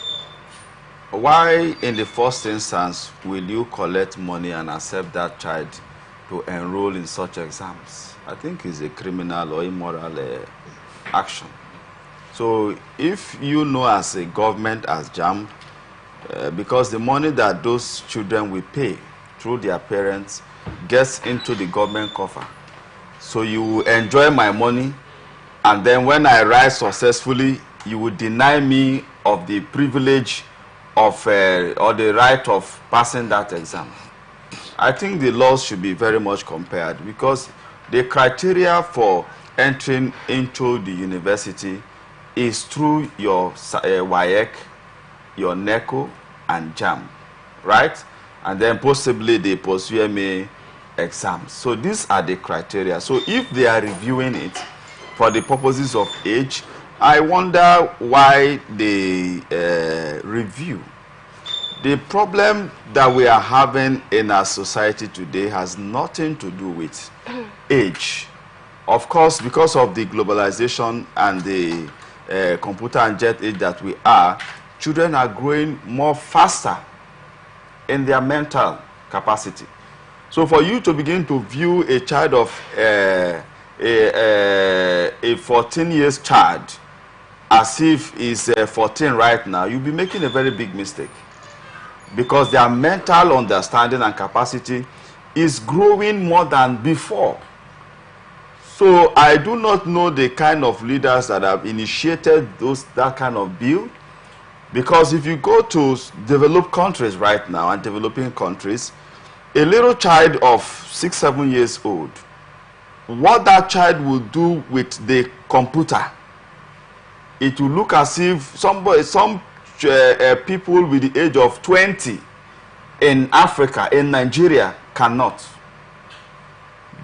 why in the first instance will you collect money and accept that child to enroll in such exams? I think it's a criminal or immoral action. So if you know as a government as JAMB, because the money that those children will pay through their parents gets into the government coffer. So you will enjoy my money, and then when I rise successfully, you will deny me of the privilege of or the right of passing that exam. I think the laws should be very much compared, because The criteria for entering into the university is through your WAEC, your NECO, and JAM, right? And then possibly the post-UMA exams. So these are the criteria. So if they are reviewing it for the purposes of age, I wonder why they review. The problem that we are having in our society today has nothing to do with age. Of course, because of the globalization and the computer and jet age that we are, children are growing more faster in their mental capacity. So for you to begin to view a child of a 14 years child as if he's 14 right now, you'll be making a very big mistake, because their mental understanding and capacity is growing more than before. So I do not know the kind of leaders that have initiated that kind of bill, because if you go to developed countries right now and developing countries, a little child of 6-7 years old, what that child will do with the computer, it will look as if some people with the age of 20 in Africa, in Nigeria, cannot.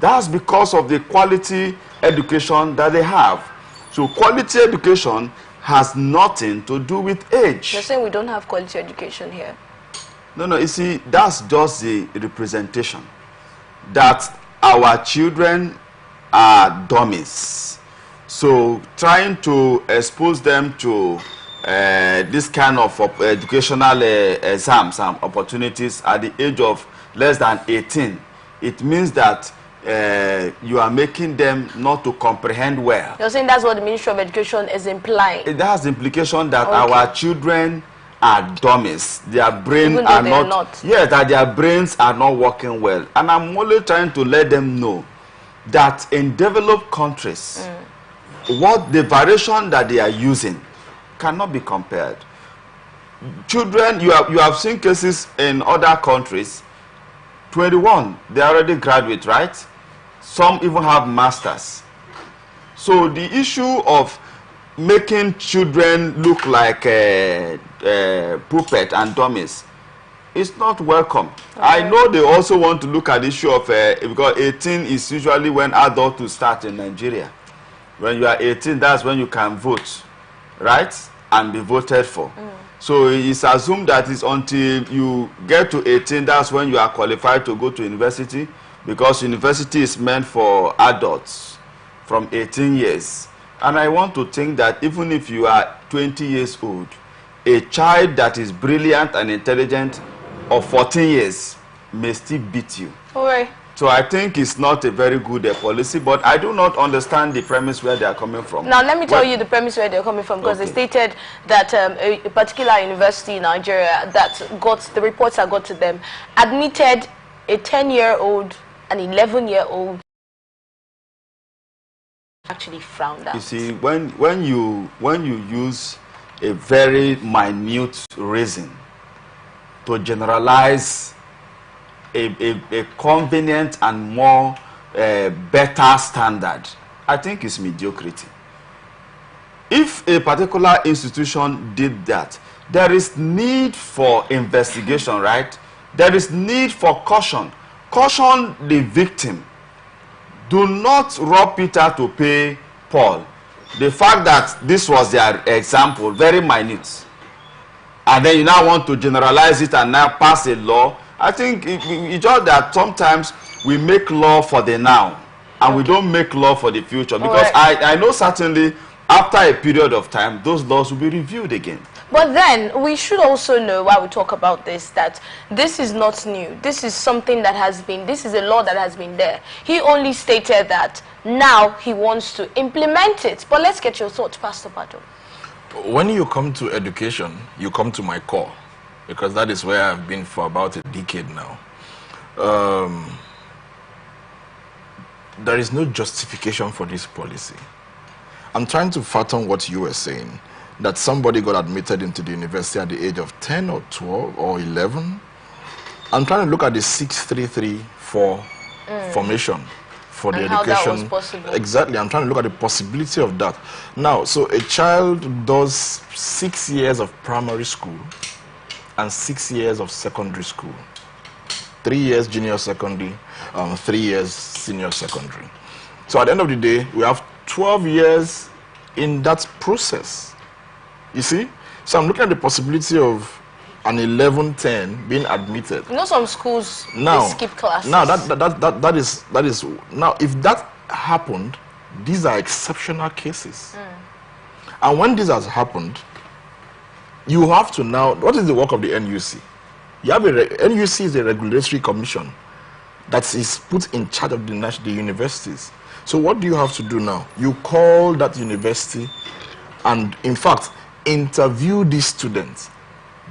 That's because of the quality education that they have. So quality education has nothing to do with age. You're saying we don't have quality education here? No, you see, that's just the representation that our children are dummies. So trying to expose them to this kind of educational exams and opportunities at the age of less than 18, it means that you are making them not to comprehend well. You're saying that's what the Ministry of Education is implying? It has the implication that our children are dummies. Their brains are not. Yes, that their brains are not working well. And I'm only trying to let them know that in developed countries, what the variation that they are using cannot be compared. Children, you have seen cases in other countries, 21, they are already graduate, right? Some even have masters. So the issue of making children look like puppet and dummies is not welcome. I know they also want to look at the issue of because 18 is usually when adults to start in Nigeria. When you are 18, that's when you can vote, right? And be voted for. So it's assumed that it's until you get to 18, that's when you are qualified to go to university, because university is meant for adults from 18 years. And I want to think that even if you are 20 years old, a child that is brilliant and intelligent of 14 years may still beat you. All right. So I think it's not a very good policy, but I do not understand the premise where they are coming from. Now, let me tell you the premise where they're coming from, because they stated that a particular university in Nigeria that got the reports that got to them admitted a 10-year-old, an 11-year-old actually frowned out. You see, when you use a very minute reason to generalize a convenient and more better standard, I think it's mediocrity. If a particular institution did that, there is need for investigation, right? There is need for caution. Caution the victim. Do not rob Peter to pay Paul. The fact that this was their example, very minute, and then you now want to generalize it and now pass a law, I think it's just that sometimes we make law for the now and we don't make law for the future, because I know certainly after a period of time those laws will be reviewed again. But then we should also know, while we talk about this, that this is not new. This is something that has been, this is a law that has been there. He only stated that now he wants to implement it. But let's get your thoughts, Pastor Pato. When you come to education, you come to my core, because that is where I've been for about a decade now. There is no justification for this policy. I'm trying to fathom what you were saying, that somebody got admitted into the university at the age of 10 or 12 or 11. I'm trying to look at the 6334 formation for the and education. how that was possible. Exactly, I'm trying to look at the possibility of that. Now, so a child does 6 years of primary school and 6 years of secondary school. 3 years junior secondary, 3 years senior secondary. So at the end of the day, we have 12 years in that process. You see? So I'm looking at the possibility of an 11-10 being admitted. You know, some schools Now, they skip classes. now that is now, if that happened, these are exceptional cases. And when this has happened, you have to now, what is the work of the NUC? You have NUC is a regulatory commission that is put in charge of the universities. So what do you have to do now? You call that university and, in fact, interview these students.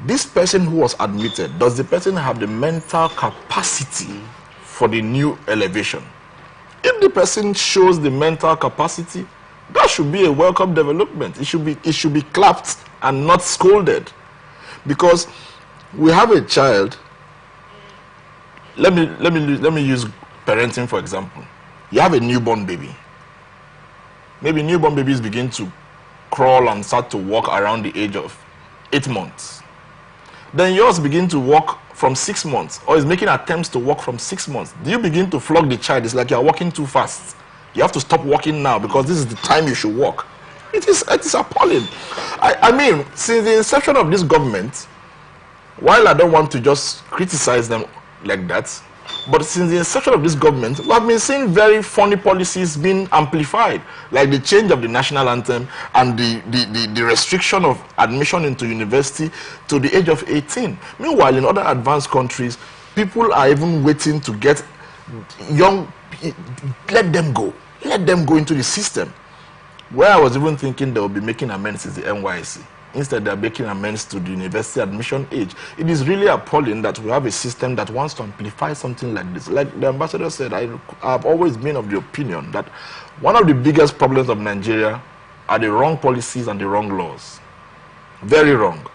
This person who was admitted, does the person have the mental capacity for the new elevation? If the person shows the mental capacity, that should be a welcome development. It should be clapped and not scolded. Because we have a child. Let me use parenting for example. You have a newborn baby. Maybe newborn babies begin to crawl and start to walk around the age of 8 months. Then yours begin to walk from 6 months, or is making attempts to walk from 6 months. Do you begin to flog the child? It's like you're walking too fast. You have to stop walking now because this is the time you should walk. It is appalling. I mean, since the inception of this government, while I don't want to just criticize them like that, but since the inception of this government, we have been seeing very funny policies being amplified, like the change of the national anthem and the restriction of admission into university to the age of 18. Meanwhile, in other advanced countries, people are even waiting to get young, let them go into the system. Where I was even thinking they will be making amends is the NYSC. Instead, they're making amends to the university admission age. It is really appalling that we have a system that wants to amplify something like this. Like the ambassador said, I've always been of the opinion that one of the biggest problems of Nigeria are the wrong policies and the wrong laws. Very wrong.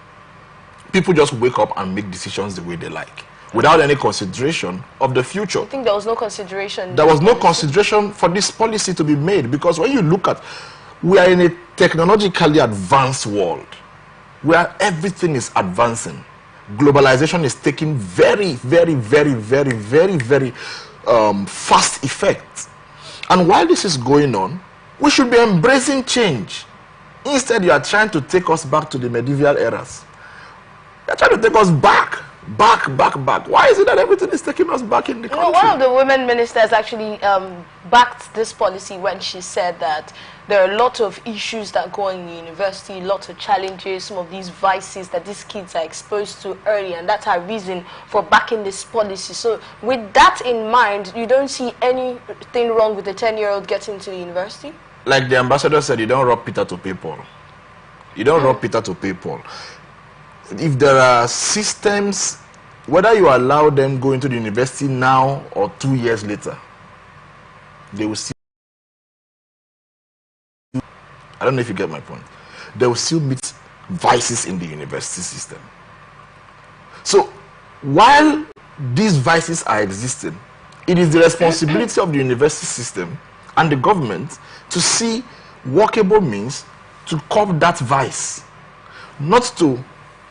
People just wake up and make decisions the way they like, without any consideration of the future. I think there was no consideration. There was no consideration for this policy to be made, because when you look at, we are in a technologically advanced world where everything is advancing. Globalization is taking very fast effect. And while this is going on, we should be embracing change. Instead, you are trying to take us back to the medieval eras. You are trying to take us back. Why is it that everything is taking us back in the country? One of the women ministers actually backed this policy when she said that there are a lot of issues that go on in the university, lots of challenges, some of these vices that these kids are exposed to early, and that's our reason for backing this policy. So with that in mind, you don't see anything wrong with a 10-year-old getting to the university? Like the ambassador said, you don't rob Peter to pay Paul. You don't rob Peter to pay Paul. If there are systems, whether you allow them go into the university now or 2 years later, they will still, I don't know if you get my point, they will still meet vices in the university system. So while these vices are existing, it is the responsibility of the university system and the government to see workable means to curb that vice, not to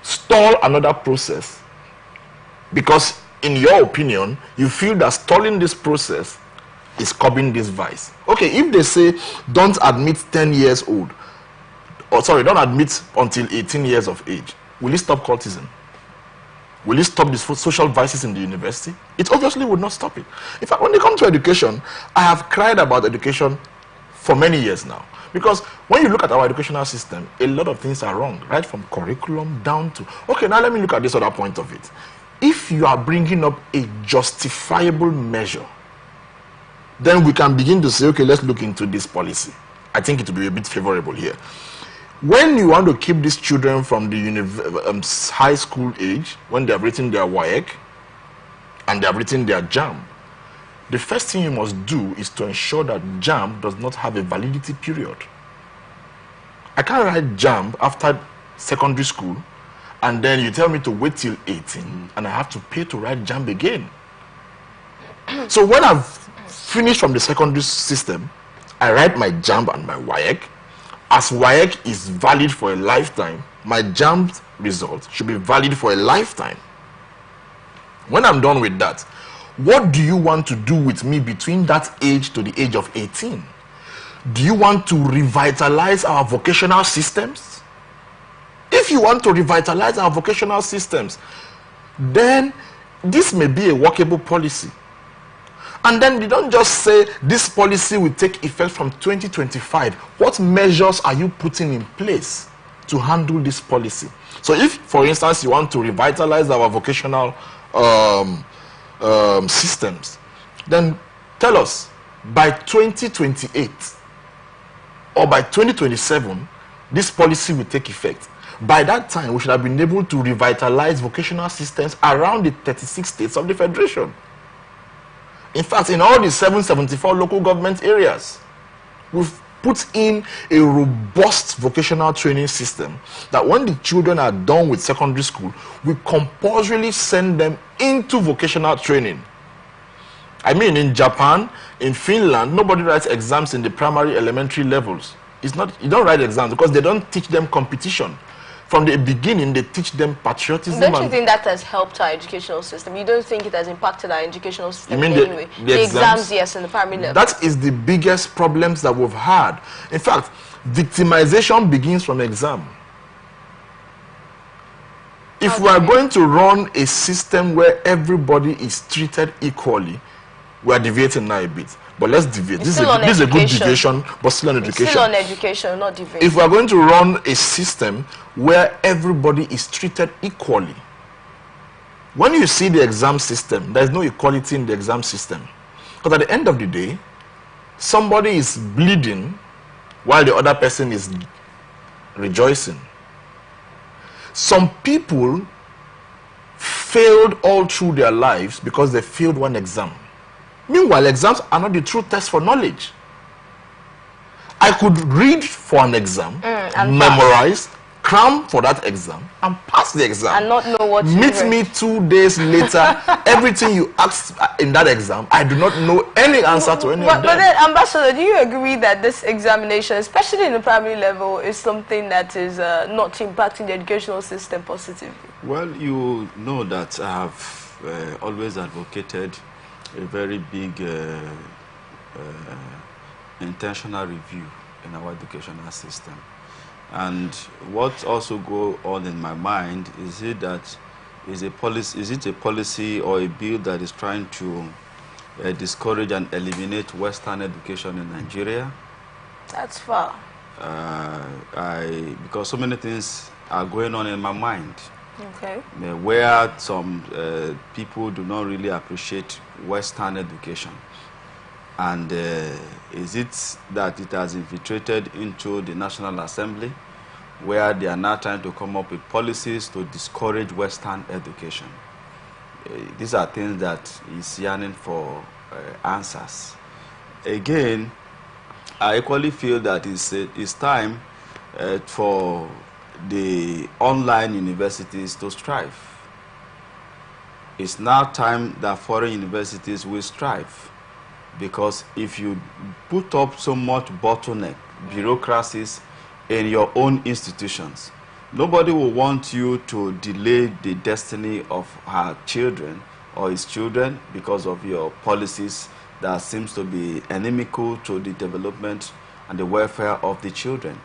stall another process, because in your opinion you feel that stalling this process is curbing this vice. Okay, if they say don't admit 10 years old, or sorry, don't admit until 18 years of age, will it stop cultism? Will it stop the social vices in the university? It obviously would not stop it. In fact, when it comes to education, I have cried about education for many years now. Because when you look at our educational system, a lot of things are wrong, right from curriculum down to... Okay, now let me look at this other point of it. If you are bringing up a justifiable measure, then we can begin to say, okay, let's look into this policy. I think it will be a bit favorable here. When you want to keep these children from the high school age, when they have written their WAEC and they have written their JAMB, the first thing you must do is to ensure that JAMB does not have a validity period. I can't write JAMB after secondary school and then you tell me to wait till 18 and I have to pay to write JAMB again. So when I've finish from the secondary system, I write my JAMB and my WAEC. As WAEC is valid for a lifetime, my JAMB result should be valid for a lifetime. When I'm done with that, what do you want to do with me between that age to the age of 18? Do you want to revitalize our vocational systems? If you want to revitalize our vocational systems, then this may be a workable policy. And then you don't just say this policy will take effect from 2025. What measures are you putting in place to handle this policy? So if, for instance, you want to revitalize our vocational systems, then tell us by 2028 or by 2027, this policy will take effect. By that time, we should have been able to revitalize vocational systems around the 36 states of the Federation. In fact, in all the 774 local government areas, we've put in a robust vocational training system that when the children are done with secondary school, we compulsorily send them into vocational training. I mean, in Japan, in Finland, nobody writes exams in the primary elementary levels. It's not, you don't write exams because they don't teach them competition. From the beginning, they teach them patriotism. Don't you think that has helped our educational system? You don't think it has impacted our educational system in any way? The exams, yes, in the primary level. That is the biggest problems that we've had. In fact, victimization begins from exam. If we are going to run a system where everybody is treated equally, we are deviating now a bit. But let's deviate. This is a good deviation, but still on education. Still on education, not deviation. If we are going to run a system where everybody is treated equally, when you see the exam system, there is no equality in the exam system. Because at the end of the day, somebody is bleeding while the other person is rejoicing. Some people failed all through their lives because they failed one exam. Meanwhile, exams are not the true test for knowledge. I could read for an exam, memorize, cram for that exam, and pass the exam. And not know what you Meet me 2 days later, everything you asked in that exam, I do not know any answer to any of them. But then, Ambassador, do you agree that this examination, especially in the primary level, is something that is not impacting the educational system positively? Well, you know that I have always advocated a very big intentional review in our educational system. And what also goes on in my mind is it a policy or a bill that is trying to discourage and eliminate Western education in Nigeria? That's far. Because so many things are going on in my mind. Okay. Where some people do not really appreciate Western education. And is it that it has infiltrated into the National Assembly, where they are now trying to come up with policies to discourage Western education? These are things that is yearning for answers. Again, I equally feel that it's time for the online universities to strive. It's now time that foreign universities will strive, because if you put up so much bottleneck, bureaucracies in your own institutions, nobody will want you to delay the destiny of her children or his children because of your policies that seems to be inimical to the development and the welfare of the children.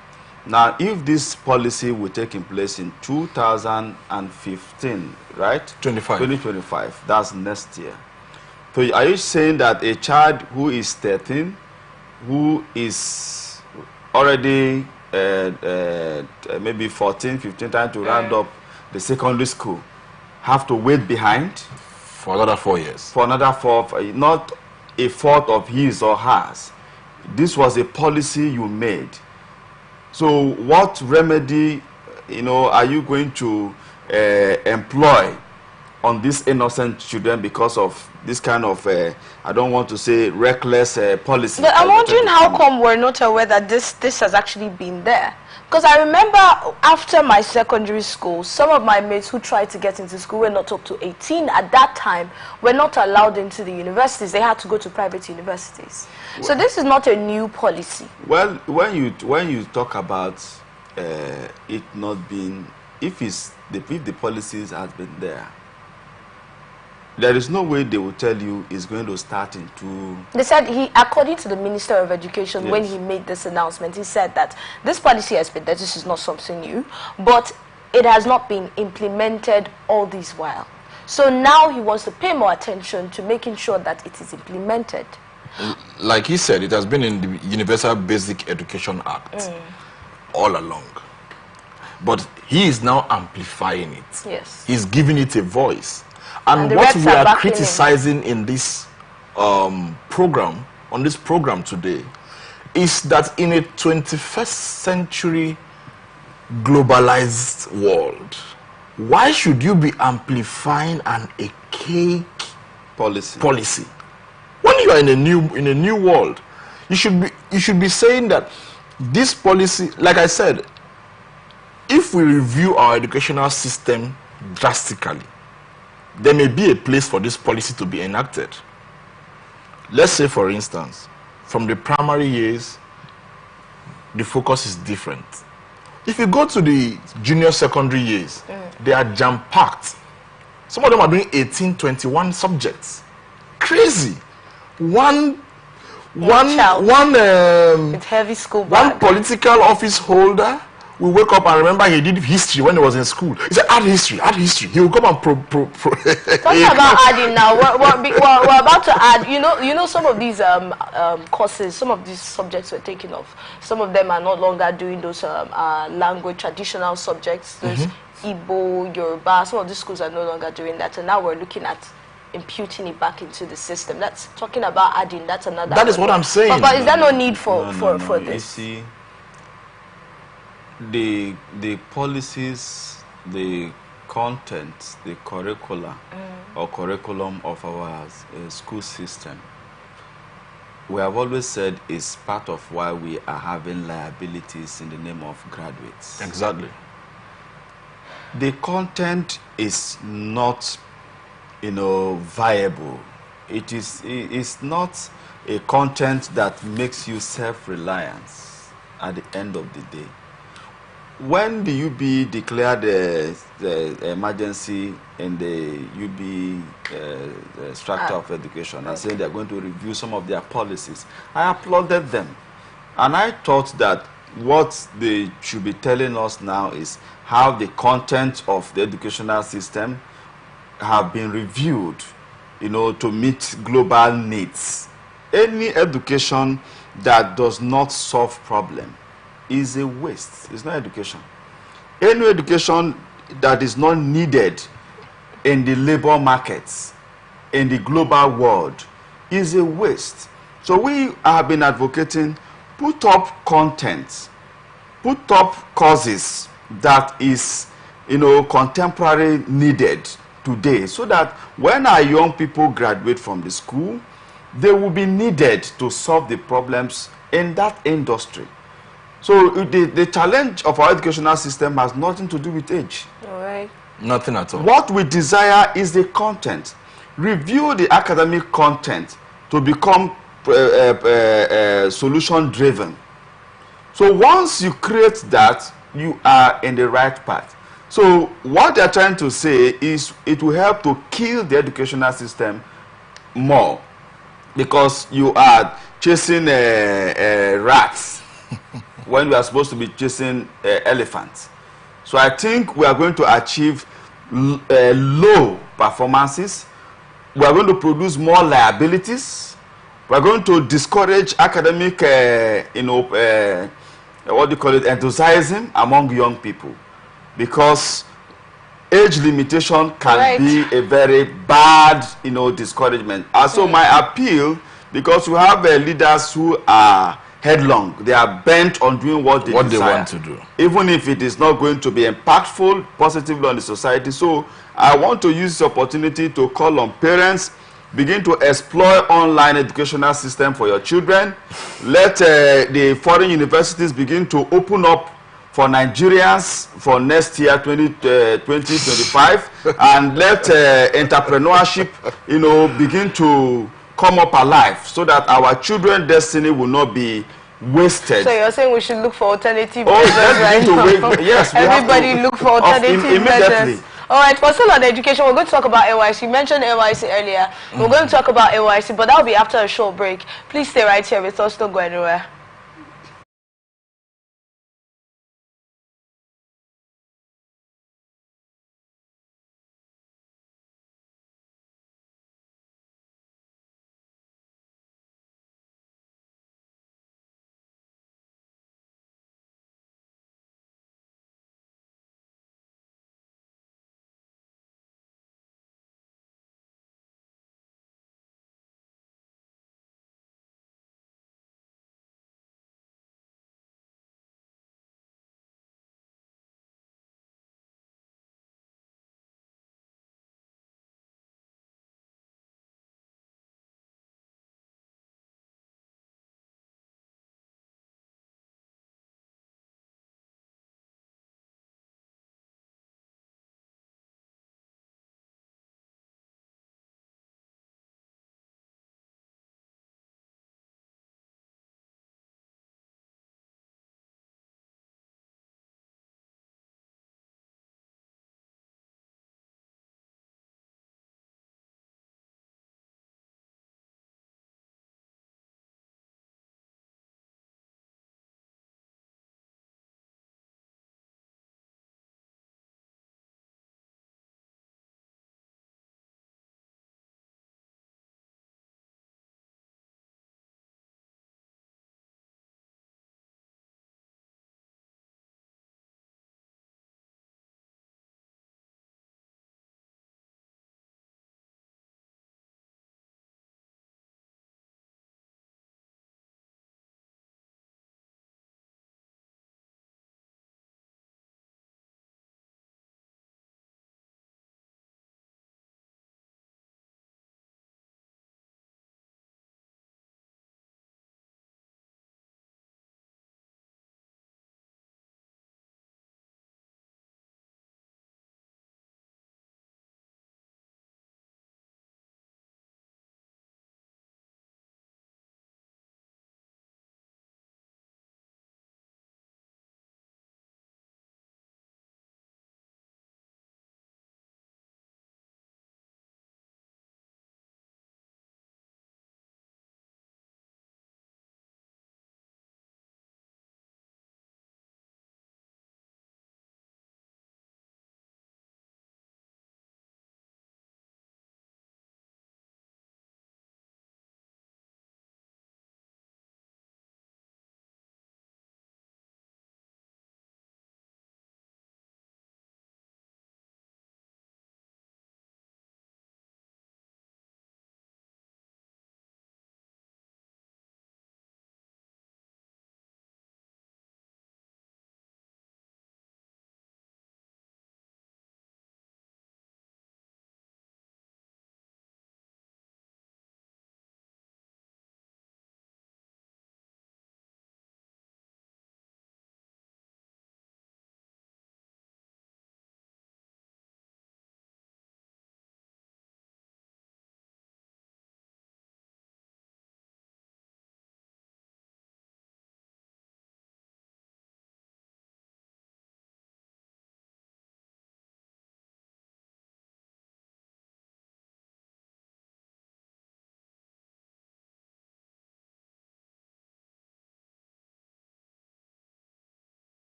Now, if this policy will take in place in 2015, right? 2025, that's next year. So are you saying that a child who is 13, who is already maybe 14, 15, trying to round up the secondary school, have to wait behind? For another 4 years. For another 4, not a fault of his or hers. This was a policy you made. So what remedy, are you going to employ on these innocent children because of this kind of, I don't want to say reckless policy. But I'm wondering how come we're not aware that this has actually been there. Because I remember after my secondary school, some of my mates who tried to get into school were not up to 18 at that time, were not allowed into the universities. They had to go to private universities. Well, so this is not a new policy. Well, when you talk about it not being, if the policies has been there, there is no way they will tell you it's going to start in two. They said according to the Minister of Education, yes, when he made this announcement, he said that this policy has been there, this is not something new, but it has not been implemented all this while. So now he wants to pay more attention to making sure that it is implemented. Like he said, it has been in the Universal Basic Education Act all along. But he is now amplifying it. Yes. He's giving it a voice. And what we are criticizing in this program, on this program today, is that in a 21st century globalized world, why should you be amplifying an archaic policy? When you are in a new world, you should be saying that this policy, like I said, if we review our educational system drastically, there may be a place for this policy to be enacted. Let's say, for instance, from the primary years, the focus is different. If you go to the junior secondary years, they are jam-packed. Some of them are doing 18, 21 subjects. Crazy. One with heavy school bag. One political office holder will wake up and remember he did history when he was in school. He said, add history. He will come and Talking about adding now, we're about to add, you know some of these courses, some of these subjects we're taking off. Some of them are no longer doing those language, traditional subjects, those Igbo, Yoruba. Some of these schools are no longer doing that. And now we're looking at imputing it back into the system. That's talking about adding, that's another. That is what I'm saying. But is there no need for this? You see, the policies, the content, the curricula or curriculum of our school system, we have always said is part of why we are having liabilities in the name of graduates. Exactly. The content is not, viable. It's not a content that makes you self-reliant at the end of the day. When the UB declared the emergency in the UB Structure of Education and saying they're going to review some of their policies, I applauded them. And I thought that what they should be telling us now is how the content of the educational system have been reviewed, to meet global needs. Any education that does not solve problem is a waste. It's not education. Any education that is not needed in the labor markets, in the global world, is a waste. So we have been advocating, put up content, put up courses that is, contemporary needed today, so that when our young people graduate from the school, they will be needed to solve the problems in that industry. So the challenge of our educational system has nothing to do with age. All right. Nothing at all. What we desire is the content. Review the academic content to become solution driven. So once you create that, you are in the right path. So what they're trying to say is it will help to kill the educational system more, because you are chasing rats when we are supposed to be chasing elephants. So I think we are going to achieve low performances. We are going to produce more liabilities. We are going to discourage academic, enthusiasm among young people, because age limitation can be a very bad, discouragement. And so my appeal, because we have leaders who are headlong. They are bent on doing what they desire, want to do, even if it is not going to be impactful positively on the society. So I want to use this opportunity to call on parents, begin to exploit online educational system for your children. Let the foreign universities begin to open up for Nigerians for next year 2025 and let entrepreneurship begin to come up alive so that our children's destiny will not be wasted. So you're saying we should look for alternative measures right now? Yes, everybody look for alternative measures. All right, for still on education, we're going to talk about NYC. You mentioned NYC earlier. We're going to talk about NYC, but that will be after a short break. Please stay right here with us. Don't go anywhere.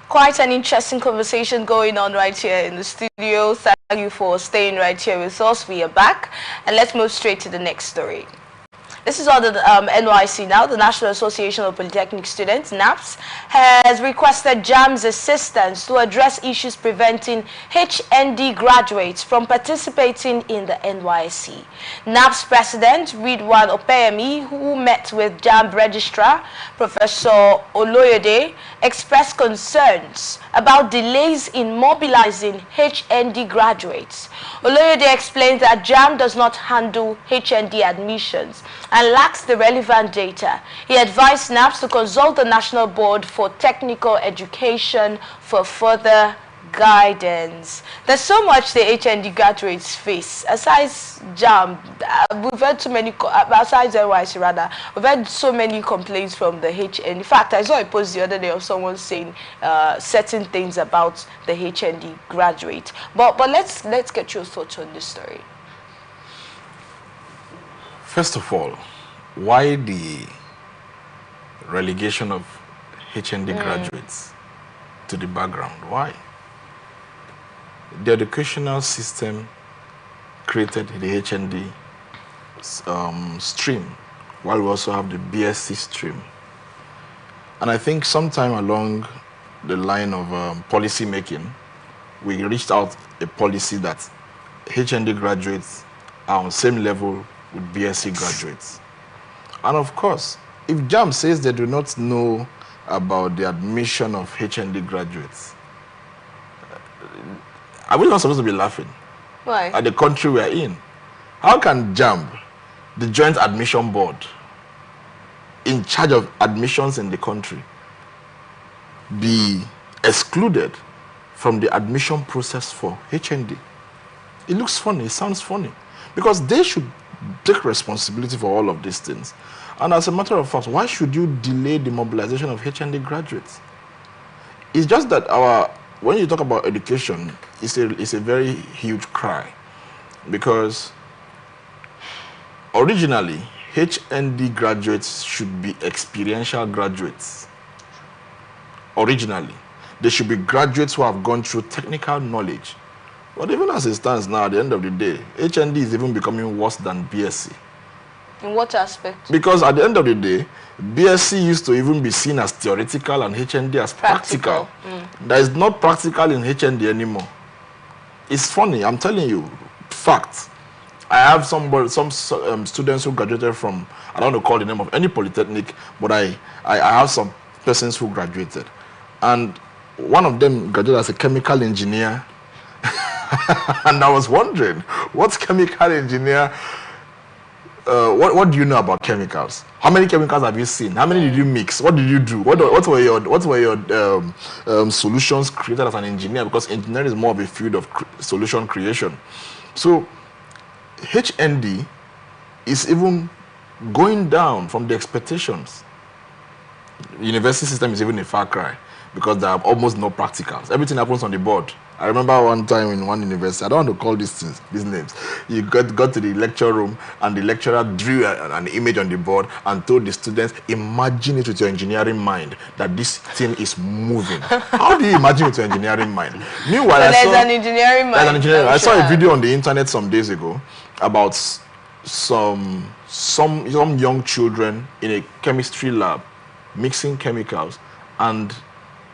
Quite an interesting conversation going on right here in the studio. Thank you for staying right here with us. We are back, and let's move straight to the next story. This is on the NYC now. The National Association of Polytechnic Students, NAPS, has requested JAM's assistance to address issues preventing HND graduates from participating in the NYC. NAPS President Ridwan Opeyemi, who met with JAM Registrar Professor Oloyede, expressed concerns about delays in mobilizing HND graduates. Oloyede explained that JAM does not handle HND admissions and lacks the relevant data. He advised NAPS to consult the National Board for Technical Education for further guidance. There's so much the HND graduates face. Aside JAM, we've heard so many, besides NYC rather, we've had so many complaints from the HND. In fact, I saw a post the other day of someone saying certain things about the HND graduate. But let's get your thoughts on this story. First of all, why the relegation of HND graduates to the background? Why? The educational system created the HND stream, while we also have the BSc stream. And I think sometime along the line of policy making, we reached out a policy that HND graduates are on the same level with BSc graduates. And of course, if JAM says they do not know about the admission of HND graduates, are we not supposed to be laughing? Why? At the country we are in. How can JAM, the Joint Admission Board, in charge of admissions in the country, be excluded from the admission process for HND? It looks funny, it sounds funny, because they should take responsibility for all of these things. And as a matter of fact, why should you delay the mobilization of HND graduates? It's just that when you talk about education, it's a very huge cry, because originally HND graduates should be experiential graduates. Originally, they should be graduates who have gone through technical knowledge. But even as it stands now, at the end of the day, HND is even becoming worse than BSc. In what aspect? Because at the end of the day, BSc used to even be seen as theoretical and HND as practical. There is not practical in HND anymore. It's funny, I'm telling you, fact. I have some students who graduated from, I don't want to call the name of any polytechnic, but I have some persons who graduated. And one of them graduated as a chemical engineer. And I was wondering, what's chemical engineer? What do you know about chemicals? How many chemicals have you seen? How many did you mix? What did you do? What were your solutions created as an engineer? Because engineering is more of a field of solution creation. So HND is even going down from the expectations. The university system is even a far cry, because there are almost no practicals. Everything happens on the board. I remember one time in one university, I don't want to call these names. You got to the lecture room, and the lecturer drew an image on the board and told the students, imagine it with your engineering mind, that this thing is moving. How do you imagine it with your engineering mind? Meanwhile, I saw a video on the internet some days ago about some young children in a chemistry lab mixing chemicals, and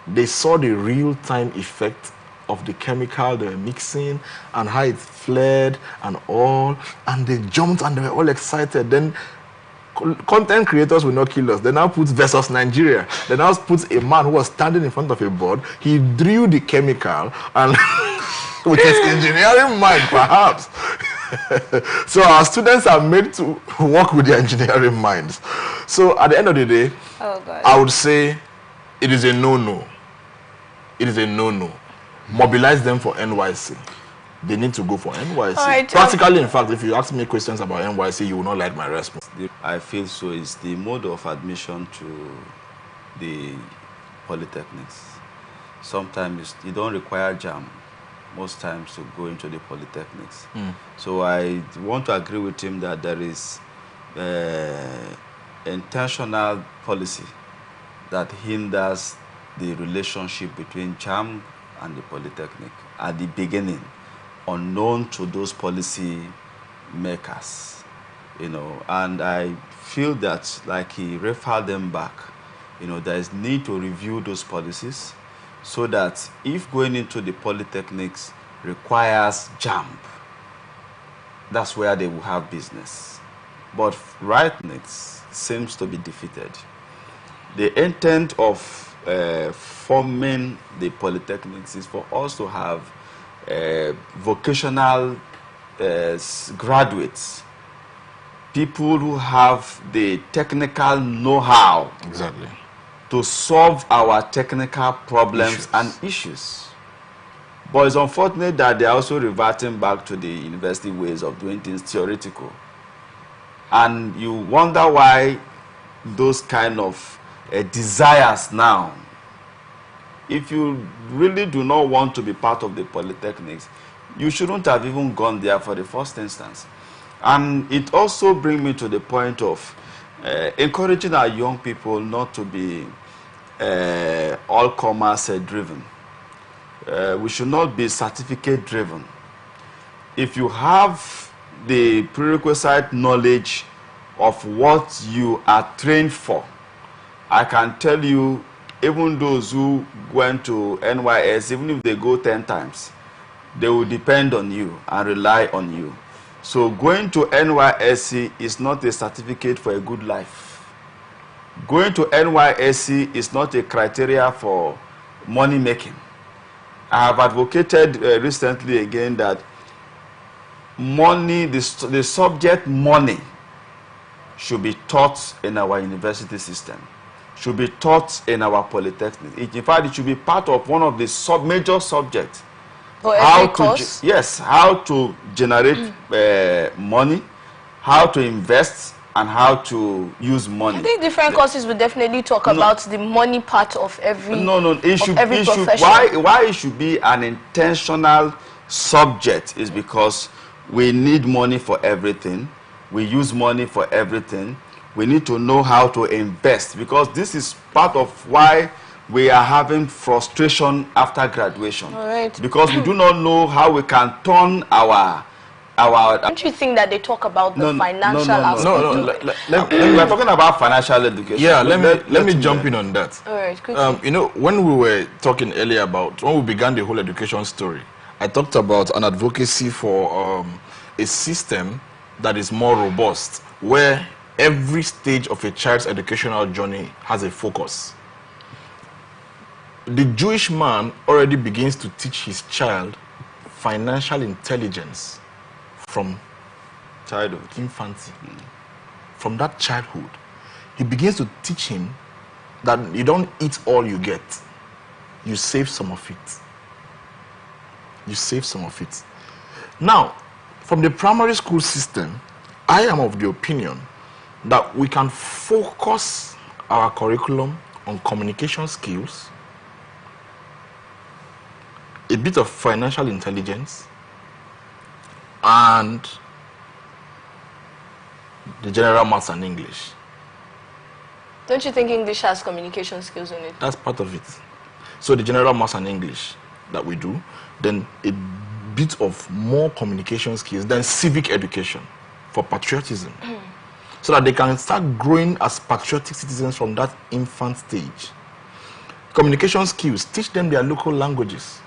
they saw the real-time effect of the chemical they were mixing and how it flared and all, and they jumped and they were all excited. Then content creators will not kill us. They now put versus Nigeria. They now put a man who was standing in front of a board. He drew the chemical, and with his engineering mind, perhaps. So our students are made to work with their engineering minds. So at the end of the day, I would say it is a no-no. It is a no-no. Mobilize them for NYC. They need to go for NYC. Right, practically, in fact, if you ask me questions about NYC, you will not like my response. I feel so. It's the mode of admission to the polytechnics. Sometimes you don't require JAM most times to go into the polytechnics. So I want to agree with him that there is intentional policy that hinders the relationship between JAMB and the Polytechnic at the beginning, unknown to those policy makers, you know, and I feel that, like he referred them back, you know, there is need to review those policies so that if going into the polytechnics requires JAMB, that's where they will have business. But right now, it seems to be defeated. The intent of forming the polytechnics is for us to have vocational graduates, people who have the technical know-how Exactly. to solve our technical problems and issues. But it's unfortunate that they are also reverting back to the university ways of doing things theoretical. And you wonder why those kind of desires now. If you really do not want to be part of the polytechnics, you shouldn't have even gone there for the first instance. And it also brings me to the point of encouraging our young people not to be all commerce driven. We should not be certificate driven. If you have the prerequisite knowledge of what you are trained for, I can tell you, even those who went to NYS, even if they go 10 times, they will depend on you and rely on you. So going to NYSC is not a certificate for a good life. Going to NYSC is not a criteria for money making. I have advocated recently again that money, the subject money, should be taught in our university system, should be taught in our polytechnic. In fact, it should be part of one of the major subjects. For every course? Yes, how to generate money, how to invest, and how to use money. I think different courses will definitely talk about the money part of every profession. Why it should be an intentional subject is because we need money for everything. We use money for everything. We need to know how to invest, because this is part of why we are having frustration after graduation. All right. Because we do not know how we can turn our Don't you think that they talk about the financial aspect? We're talking about financial education. Yeah, let me jump in on that. All right, you know, when we were talking earlier about, when we began the whole education story, I talked about an advocacy for a system that is more robust, where every stage of a child's educational journey has a focus. The Jewish man already begins to teach his child financial intelligence from childhood, infancy. From that childhood, he begins to teach him that you don't eat all you get. You save some of it. You save some of it. Now, from the primary school system, I am of the opinion that we can focus our curriculum on communication skills, a bit of financial intelligence, and the general maths and English. Don't you think English has communication skills in it? That's part of it. So the general maths and English that we do, then a bit of more communication skills, then civic education for patriotism. So that they can start growing as patriotic citizens from that infant stage. Communication skills, teach them their local languages.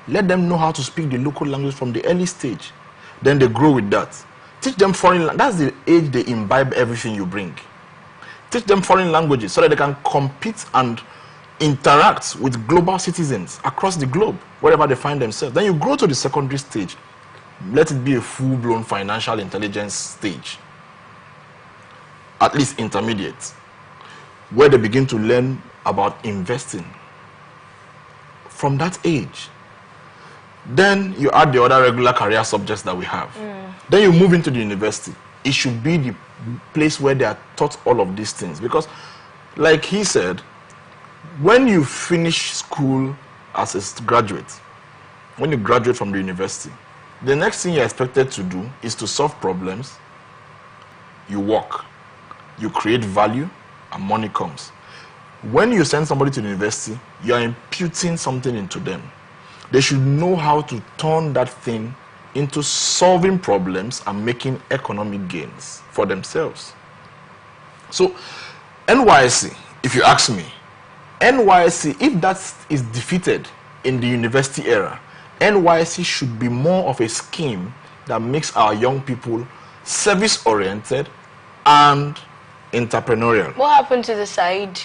Let them know how to speak the local language from the early stage. Then they grow with that. Teach them foreign languages. That's the age they imbibe everything you bring. Teach them foreign languages so that they can compete and interact with global citizens across the globe, wherever they find themselves. Then you grow to the secondary stage. Let it be a full-blown financial intelligence stage. At least intermediate, where they begin to learn about investing from that age. Then you add the other regular career subjects that we have. Then you move into the university. It should be the place where they are taught all of these things. Because, like he said, when you finish school as a graduate, when you graduate from the university, the next thing you're expected to do is to solve problems. You work. You create value, and money comes. When you send somebody to the university, you are imputing something into them. They should know how to turn that thing into solving problems and making economic gains for themselves. So, NYSC, if you ask me, NYSC, if that is defeated in the university era, NYSC should be more of a scheme that makes our young people service-oriented and entrepreneurial. What happened to the side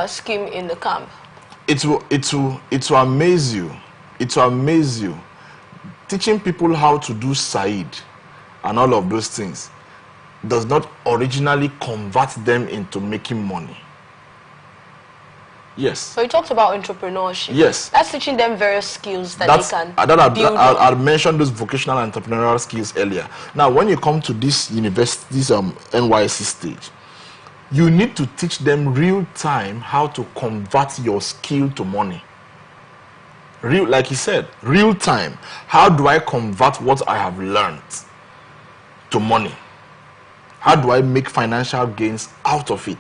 scheme in the camp? It will amaze you. It will amaze you. Teaching people how to do Said and all of those things does not originally convert them into making money. Yes. So you talked about entrepreneurship. Yes. That's teaching them various skills that they can build. I mentioned those vocational and entrepreneurial skills earlier. Now, when you come to this university, this NYSC stage, you need to teach them real time how to convert your skill to money. Like he said, real time. How do I convert what I have learned to money? How do I make financial gains out of it?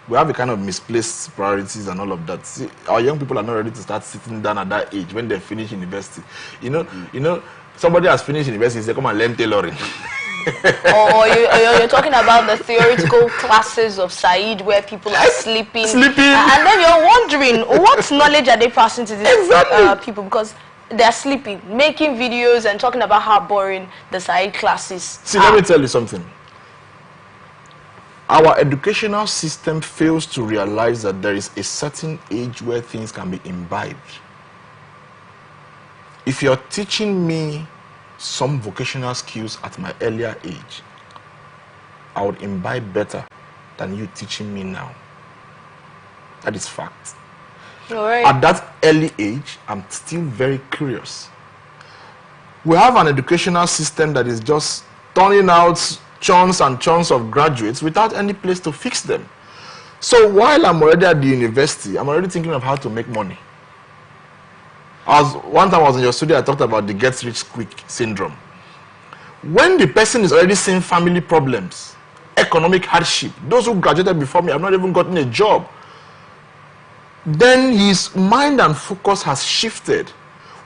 We have a kind of misplaced priorities and all of that. See, our young people are not ready to start sitting down at that age when they finish university. You know, somebody has finished university, they come and learn tailoring. Or you're talking about the theoretical classes of Said where people are sleeping. And then you're wondering, what knowledge are they passing to these people? Because they're sleeping, making videos and talking about how boring the Said classes See, let me tell you something. Our educational system fails to realize that there is a certain age where things can be imbibed. If you're teaching me some vocational skills at my earlier age, I would imbibe better than you teaching me now. That is fact. All right. At that early age, I'm still very curious. We have an educational system that is just turning out chunks and chunks of graduates without any place to fix them. So while I'm already at the university, I'm already thinking of how to make money. One time I was in your studio, I talked about the get rich quick syndrome. When the person is already seeing family problems, economic hardship, those who graduated before me have not even gotten a job, then his mind and focus has shifted.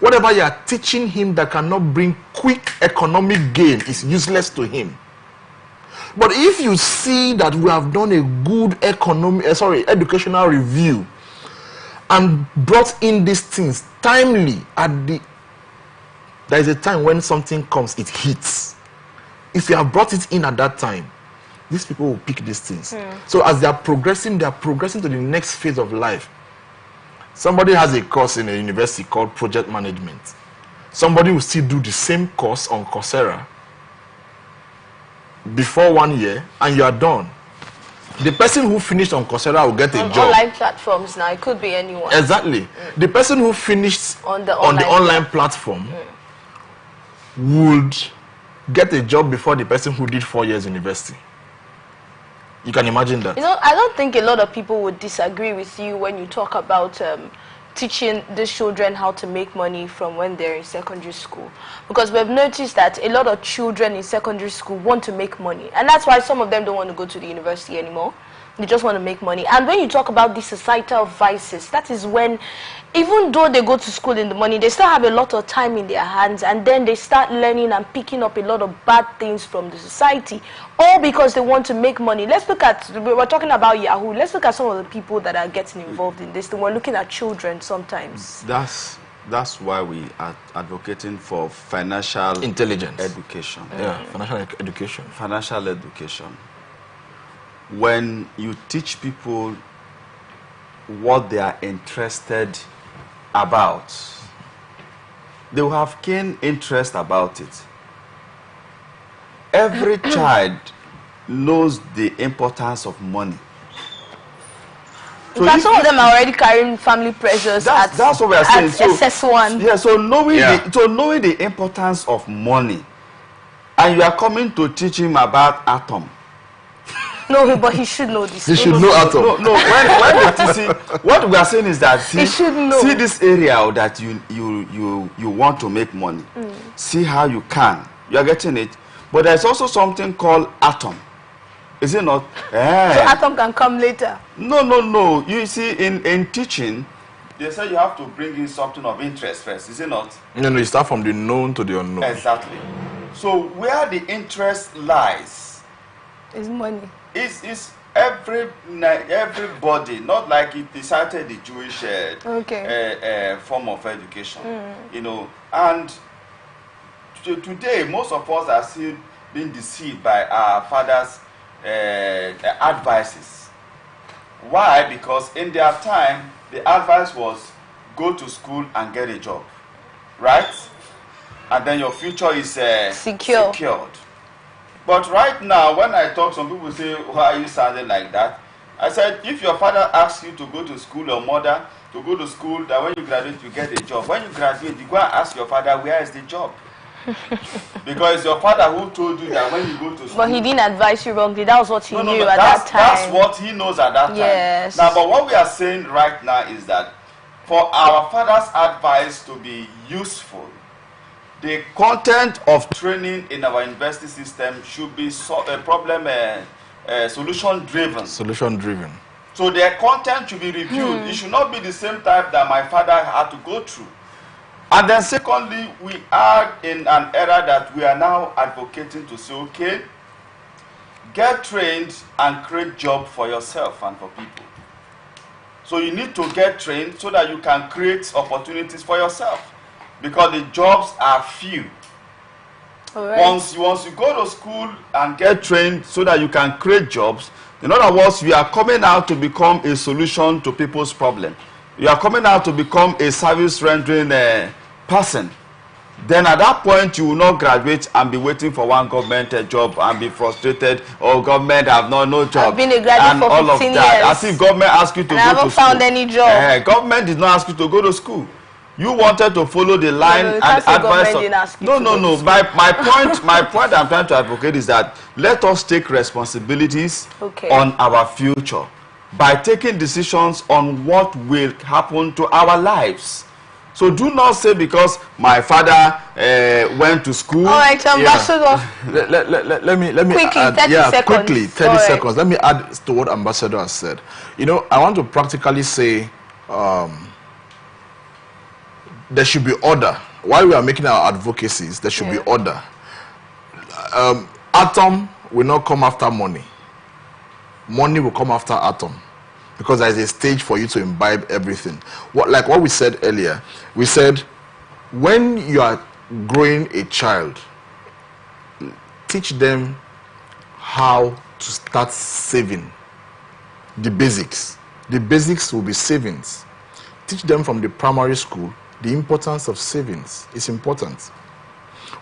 Whatever you are teaching him that cannot bring quick economic gain is useless to him. But if you see that we have done a good educational review and brought in these things timely there is a time when something comes, it hits. If you have brought it in at that time, these people will pick these things. So as they are progressing to the next phase of life. Somebody has a course in a university called project management. Somebody will still do the same course on Coursera before 1 year, and you are done. The person who finished on Coursera will get a job. Online platforms now, it could be anyone. Exactly. The person who finished on the online platform would get a job before the person who did 4 years university. You can imagine that. You know, I don't think a lot of people would disagree with you when you talk about teaching these children how to make money from when they're in secondary school. Because we've noticed that a lot of children in secondary school want to make money. And that's why some of them don't want to go to the university anymore. They just want to make money. And when you talk about the societal vices, that is when, even though they go to school in the morning, they still have a lot of time in their hands, and then they start learning and picking up a lot of bad things from the society, all because they want to make money. Let's look at, we're talking about Yahoo, let's look at some of the people that are getting involved in this. We're looking at children sometimes. That's why we are advocating for financial intelligence education. Yeah, financial education. Financial education. When you teach people what they are interested about, they will have keen interest about it. Every child knows the importance of money. So some of them are already carrying family pressures that's what we are saying. SS1. Yeah, so knowing the importance of money, and you are coming to teach him about atom. No, but he should know this. He should know atom. No. What we are saying is that he should know. See this area that you want to make money. See how you can. You are getting it. But there's also something called atom. Is it not? So Atom can come later. No. You see, in teaching, they say you have to bring in something of interest first. Is it not? No, you start from the known to the unknown. Exactly. So where the interest lies is money. Is everybody, not like it decided the Jewish form of education, you know. And today, most of us are still being deceived by our fathers' advices. Why? Because in their time, the advice was go to school and get a job, right? And then your future is secured. But right now, when I talk, some people say, why are you sounding like that? I said, if your father asks you to go to school, or mother to go to school, that when you graduate, you get a job. When you graduate, you go and ask your father, where is the job? Because it's your father who told you that when you go to school. But he didn't advise you wrongly. That was what he knew at that time. That's what he knows at that time. Yes. Now, but what we are saying right now is that for our father's advice to be useful, the content of training in our university system should be solution driven. Solution driven. So their content should be reviewed. It should not be the same type that my father had to go through. And then secondly, we are in an era that we are now advocating to say, okay, get trained and create job for yourself and for people. So you need to get trained so that you can create opportunities for yourself. Because the jobs are few. Right. Once you go to school and get trained so that you can create jobs, in other words, you are coming out to become a solution to people's problem. You are coming out to become a service rendering person. Then at that point, you will not graduate and be waiting for one government job and be frustrated. Oh, government have no job. I've been a graduate for 15 years. As if government asked you to go to school. I haven't found any job. Government did not ask you to go to school. You wanted to follow the line and advice of... No. My point I'm trying to advocate is that let us take responsibilities on our future by taking decisions on what will happen to our lives. So do not say because my father went to school. All right, Ambassador. Let me quickly, add, 30 seconds. Quickly, 30 seconds. Let me add to what Ambassador has said. You know, I want to practically say there should be order. While we are making our advocacies, there should be order. Atom will not come after money. Money will come after atom. Because there is a stage for you to imbibe everything. Like what we said earlier, we said when you are growing a child, teach them how to start saving. The basics. The basics will be savings. Teach them from the primary school the importance of savings. Is important.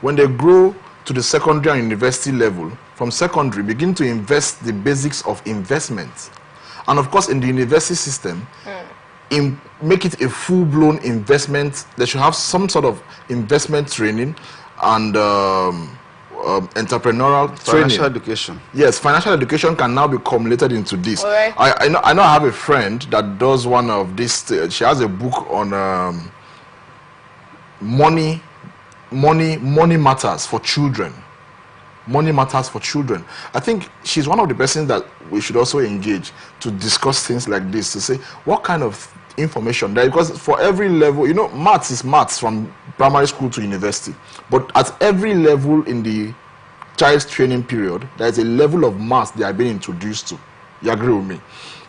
When they grow to the secondary and university level, from secondary, begin to invest the basics of investment. And of course, in the university system, make it a full-blown investment. They should have some sort of investment training and entrepreneurial training. Financial education. Yes, financial education can now be cumulated into this. Right. I know I have a friend that does one of this. She has a book on money matters for children. Money matters for children. I think she's one of the persons that we should also engage to discuss things like this, to say what kind of information there, because for every level, you know, maths is maths from primary school to university, but at every level in the child's training period, there is a level of maths they are being introduced to. You agree with me?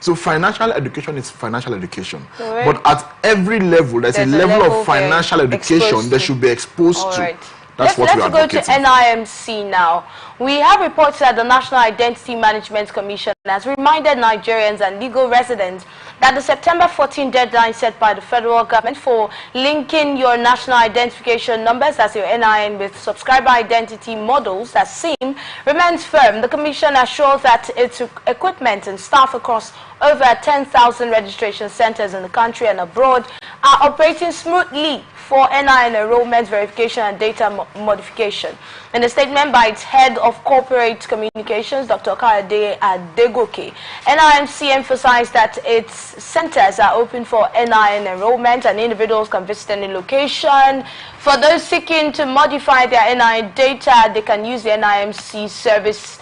So financial education is financial education. Correct. But at every level, there's a level of financial education they should be exposed to. That's what we are advocating. Let's go to NIMC now. We have reports that the National Identity Management Commission has reminded Nigerians and legal residents that the September 14 deadline set by the federal government for linking your national identification numbers as your NIN with subscriber identity models, that SIM, remains firm. The commission assures that its equipment and staff across over 10,000 registration centers in the country and abroad are operating smoothly for NIN enrollment verification and data modification. In a statement by its head of corporate communications, Dr. Kayode Adegoke, NIMC emphasized that its centers are open for NIN enrollment and individuals can visit any location. For those seeking to modify their NIN data, they can use the NIMC service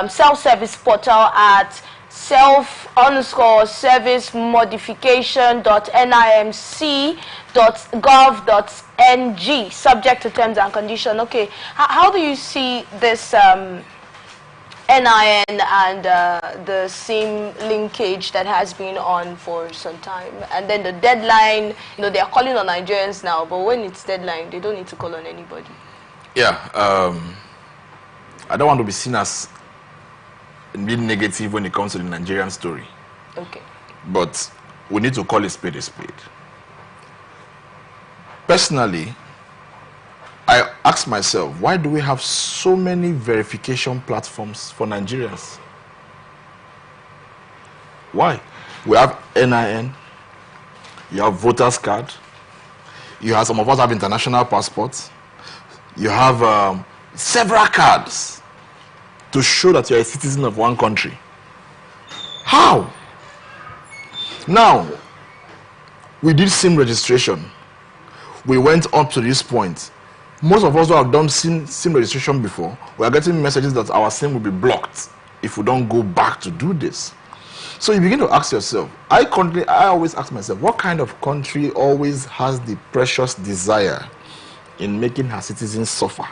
self-service portal at self_modification.nimc.gov.ng, subject to terms and conditions. Okay, how do you see this NIN and the SIM linkage that has been on for some time, and then the deadline? You know, they are calling on Nigerians now, but when it's deadline, they don't need to call on anybody. Yeah, I don't want to be seen as being negative when it comes to the Nigerian story. Okay. But we need to call a spade a spade. Personally, I ask myself, why do we have so many verification platforms for Nigerians? Why? We have NIN, you have voters card, you have, some of us have international passports, you have several cards to show that you're a citizen of one country. How? Now, we did SIM registration. We went up to this point. Most of us who have done SIM registration before, we are getting messages that our SIM will be blocked if we don't go back to do this. So you begin to ask yourself, I always ask myself, what kind of country always has the precious desire in making her citizens suffer?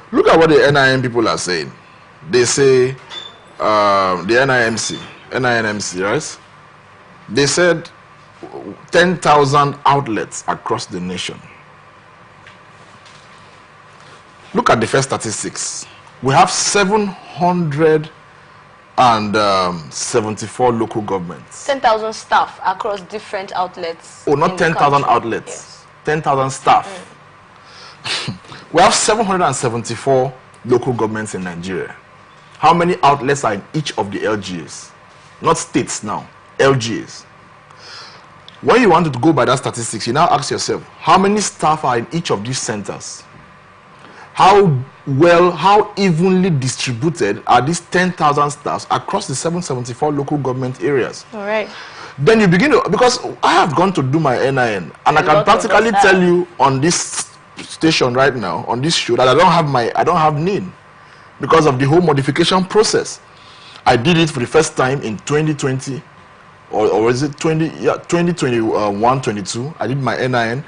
Look at what the NIN people are saying. They say, the NINMC, right? They said 10,000 outlets across the nation. Look at the first statistics. We have 774 local governments. 10,000 staff across different outlets. Oh, not 10,000 outlets. Yes. 10,000 staff. We have 774 local governments in Nigeria. How many outlets are in each of the LGAs? Not states now, LGAs. When you want to go by that statistics, you now ask yourself, how many staff are in each of these centers? How evenly distributed are these 10,000 staffs across the 774 local government areas? All right. Then you begin to, because I have gone to do my NIN, and I can practically tell you on this station right now, on this show, that I don't have NIN because of the whole modification process. I did it for the first time in 2020, or was it 2021, 22. I did my NIN.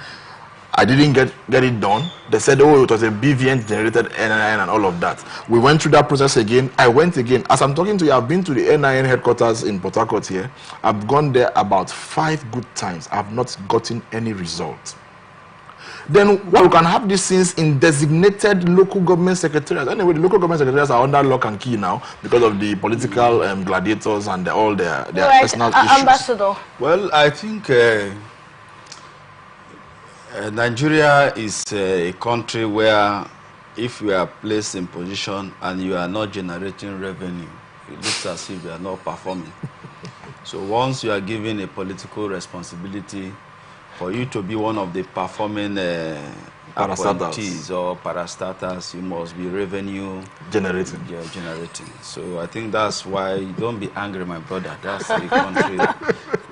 I didn't get it done. They said, oh, it was a BVN generated NIN and all of that. We went through that process again. I went again. As I'm talking to you, I've been to the NIN headquarters in Port Harcourt here. I've gone there about 5 good times. I've not gotten any result. Then we can have these things in designated local government secretariats. Anyway, the local government secretariats are under lock and key now because of the political gladiators and all their personal issues. Ambassador. Well, I think Nigeria is a country where if you are placed in position and you are not generating revenue, it looks as if you are not performing. So once you are given a political responsibility, for you to be one of the performing appointees or parastatals, you must be revenue generating. Yeah, generating. So I think that's why, don't be angry, my brother. That's the country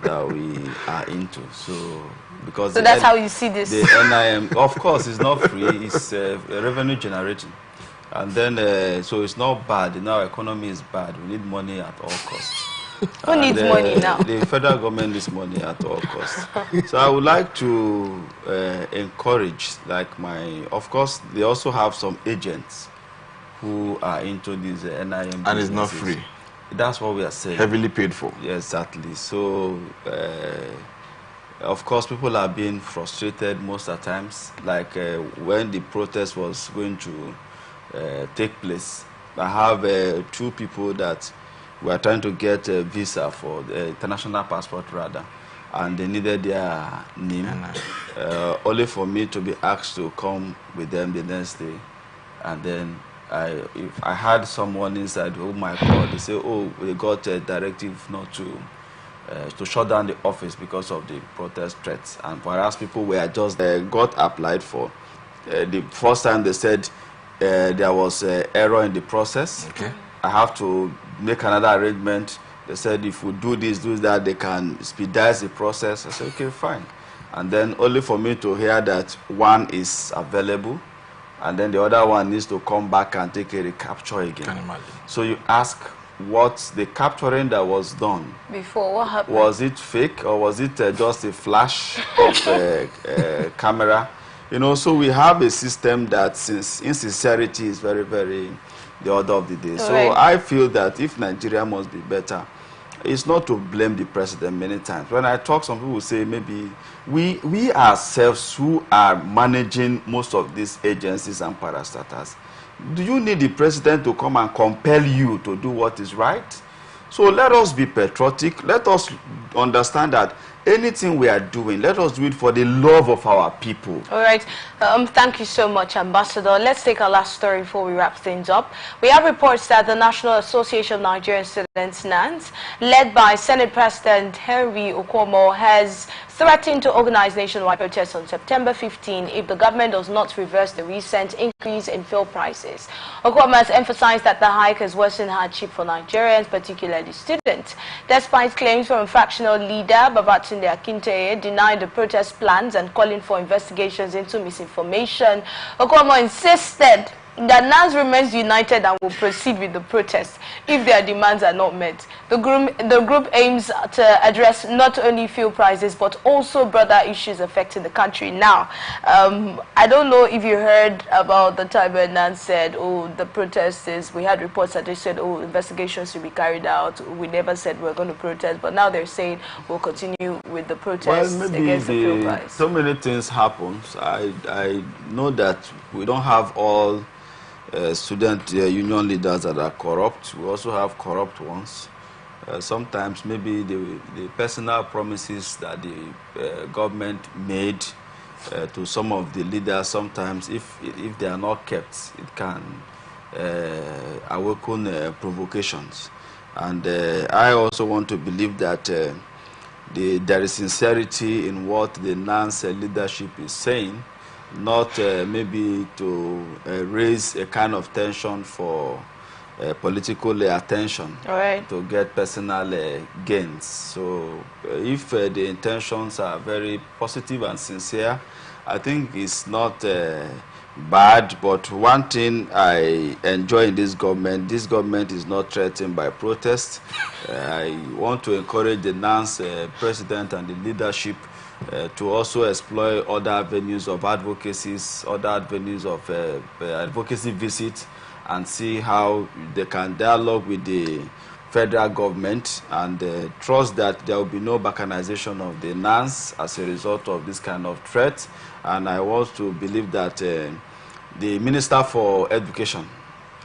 that we are into. So that's how you see this. The NIM, of course, it's not free. It's revenue generating, and then so it's not bad. Now economy is bad. We need money at all costs. Who needs money now? The federal government needs money at all costs. So I would like to encourage, of course, they also have some agents who are into this NIM businesses. And it's not free. That's what we are saying. Heavily paid for. Yeah, exactly. So, of course, people are being frustrated most of the times. Like when the protest was going to take place, I have 2 people that we are trying to get a visa for the international passport rather, and they needed their name, only for me to be asked to come with them the next day. And then if I had someone inside whom I called, they say, oh, we got a directive not to shut down the office because of the protest threats. And whereas people were just got applied for, the first time they said there was error in the process. Okay. I have to make another arrangement. They said if we do this, do that, they can expedite the process. I said, okay, fine. And then only for me to hear that one is available, and then the other one needs to come back and take a recapture again. Can imagine. So you ask, what the capturing that was done before, what happened? Was it fake, or was it just a flash of camera? You know, so we have a system that, since insincerity is very, very the order of the day. So I feel that if Nigeria must be better, it's not to blame the president many times. When I talk, some people say maybe we ourselves who are managing most of these agencies and parastatals, do you need the president to come and compel you to do what is right? So let us be patriotic. Let us understand that anything we are doing, let us do it for the love of our people. All right. Thank you so much, Ambassador. Let's take our last story before we wrap things up. We have reports that the National Association of Nigerian Students, NANS, led by Senate President Henry Okomo, has threatened to organize nationwide protests on September 15 if the government does not reverse the recent increase in fuel prices. Okomo has emphasized that the hike has worsened hardship for Nigerians, particularly students. Despite claims from factional leader Babatunde Akinteye denying the protest plans and calling for investigations into misinformation, Okomo insisted that NANS remains united and will proceed with the protest if their demands are not met. The group aims to address not only fuel prices but also broader issues affecting the country. Now, I don't know if you heard about the time when NANS said, oh, the protest is, we had reports that they said, oh, investigations should be carried out. We never said we're going to protest, but now they're saying we'll continue with the protest against the fuel price. So many things happen. I know that we don't have all student union leaders that are corrupt. We also have corrupt ones. Sometimes maybe the personal promises that the government made to some of the leaders, sometimes if they are not kept, it can awaken provocations. And I also want to believe that there is sincerity in what the NANS leadership is saying, not maybe to raise a kind of tension for political attention, to get personal gains. So if the intentions are very positive and sincere, I think it's not bad. But one thing I enjoy in this government is not threatened by protest. I want to encourage the NANS president and the leadership to also explore other avenues of advocacies, other avenues of advocacy visits, and see how they can dialogue with the federal government and trust that there will be no balkanization of the NANS as a result of this kind of threat. And I want to believe that the Minister for Education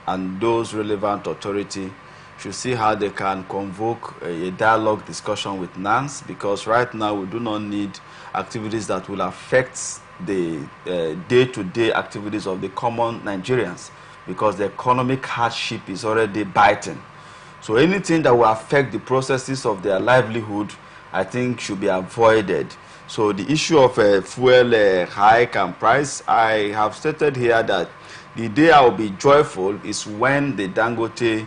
and those relevant authority should see how they can convoke a dialogue discussion with NANS, because right now we do not need activities that will affect the day-to-day activities of the common Nigerians, because the economic hardship is already biting. So anything that will affect the processes of their livelihood, I think, should be avoided. So the issue of fuel hike and price, I have stated here that the day I will be joyful is when the Dangote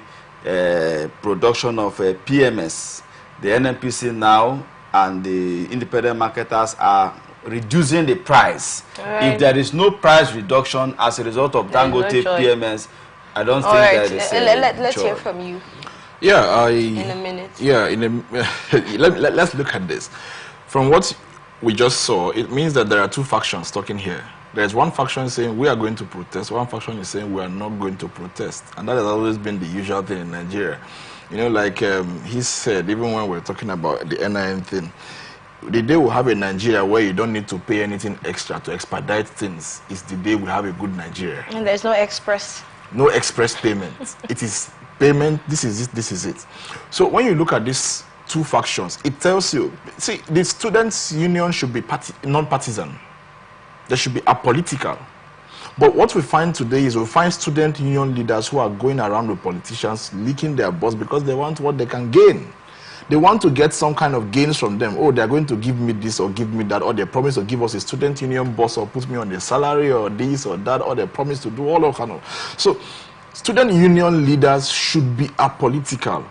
production of PMS, the NNPC now and the independent marketers are reducing the price. If there is no price reduction as a result of Dangote PMS, I don't think that is let's hear from you. Yeah, in a minute. Yeah, let's look at this. From what we just saw, it means that there are two factions talking here. There's one faction saying we are going to protest, one faction is saying we are not going to protest. And that has always been the usual thing in Nigeria. You know, like he said, even when we're talking about the NIN thing, the day we have a Nigeria where you don't need to pay anything extra to expedite things is the day we have a good Nigeria. And there's no express. No express payment. It is payment, this is it, this is it. So when you look at these two factions, it tells you, see, the students' union should be non-partisan. They should be apolitical. But what we find today is we find student union leaders who are going around with politicians, licking their boss because they want what they can gain. They want to get some kind of gains from them. Oh, they're going to give me this or give me that, or they promise to give us a student union boss or put me on the salary or this or that, or they promise to do all of kind of. So student union leaders should be apolitical.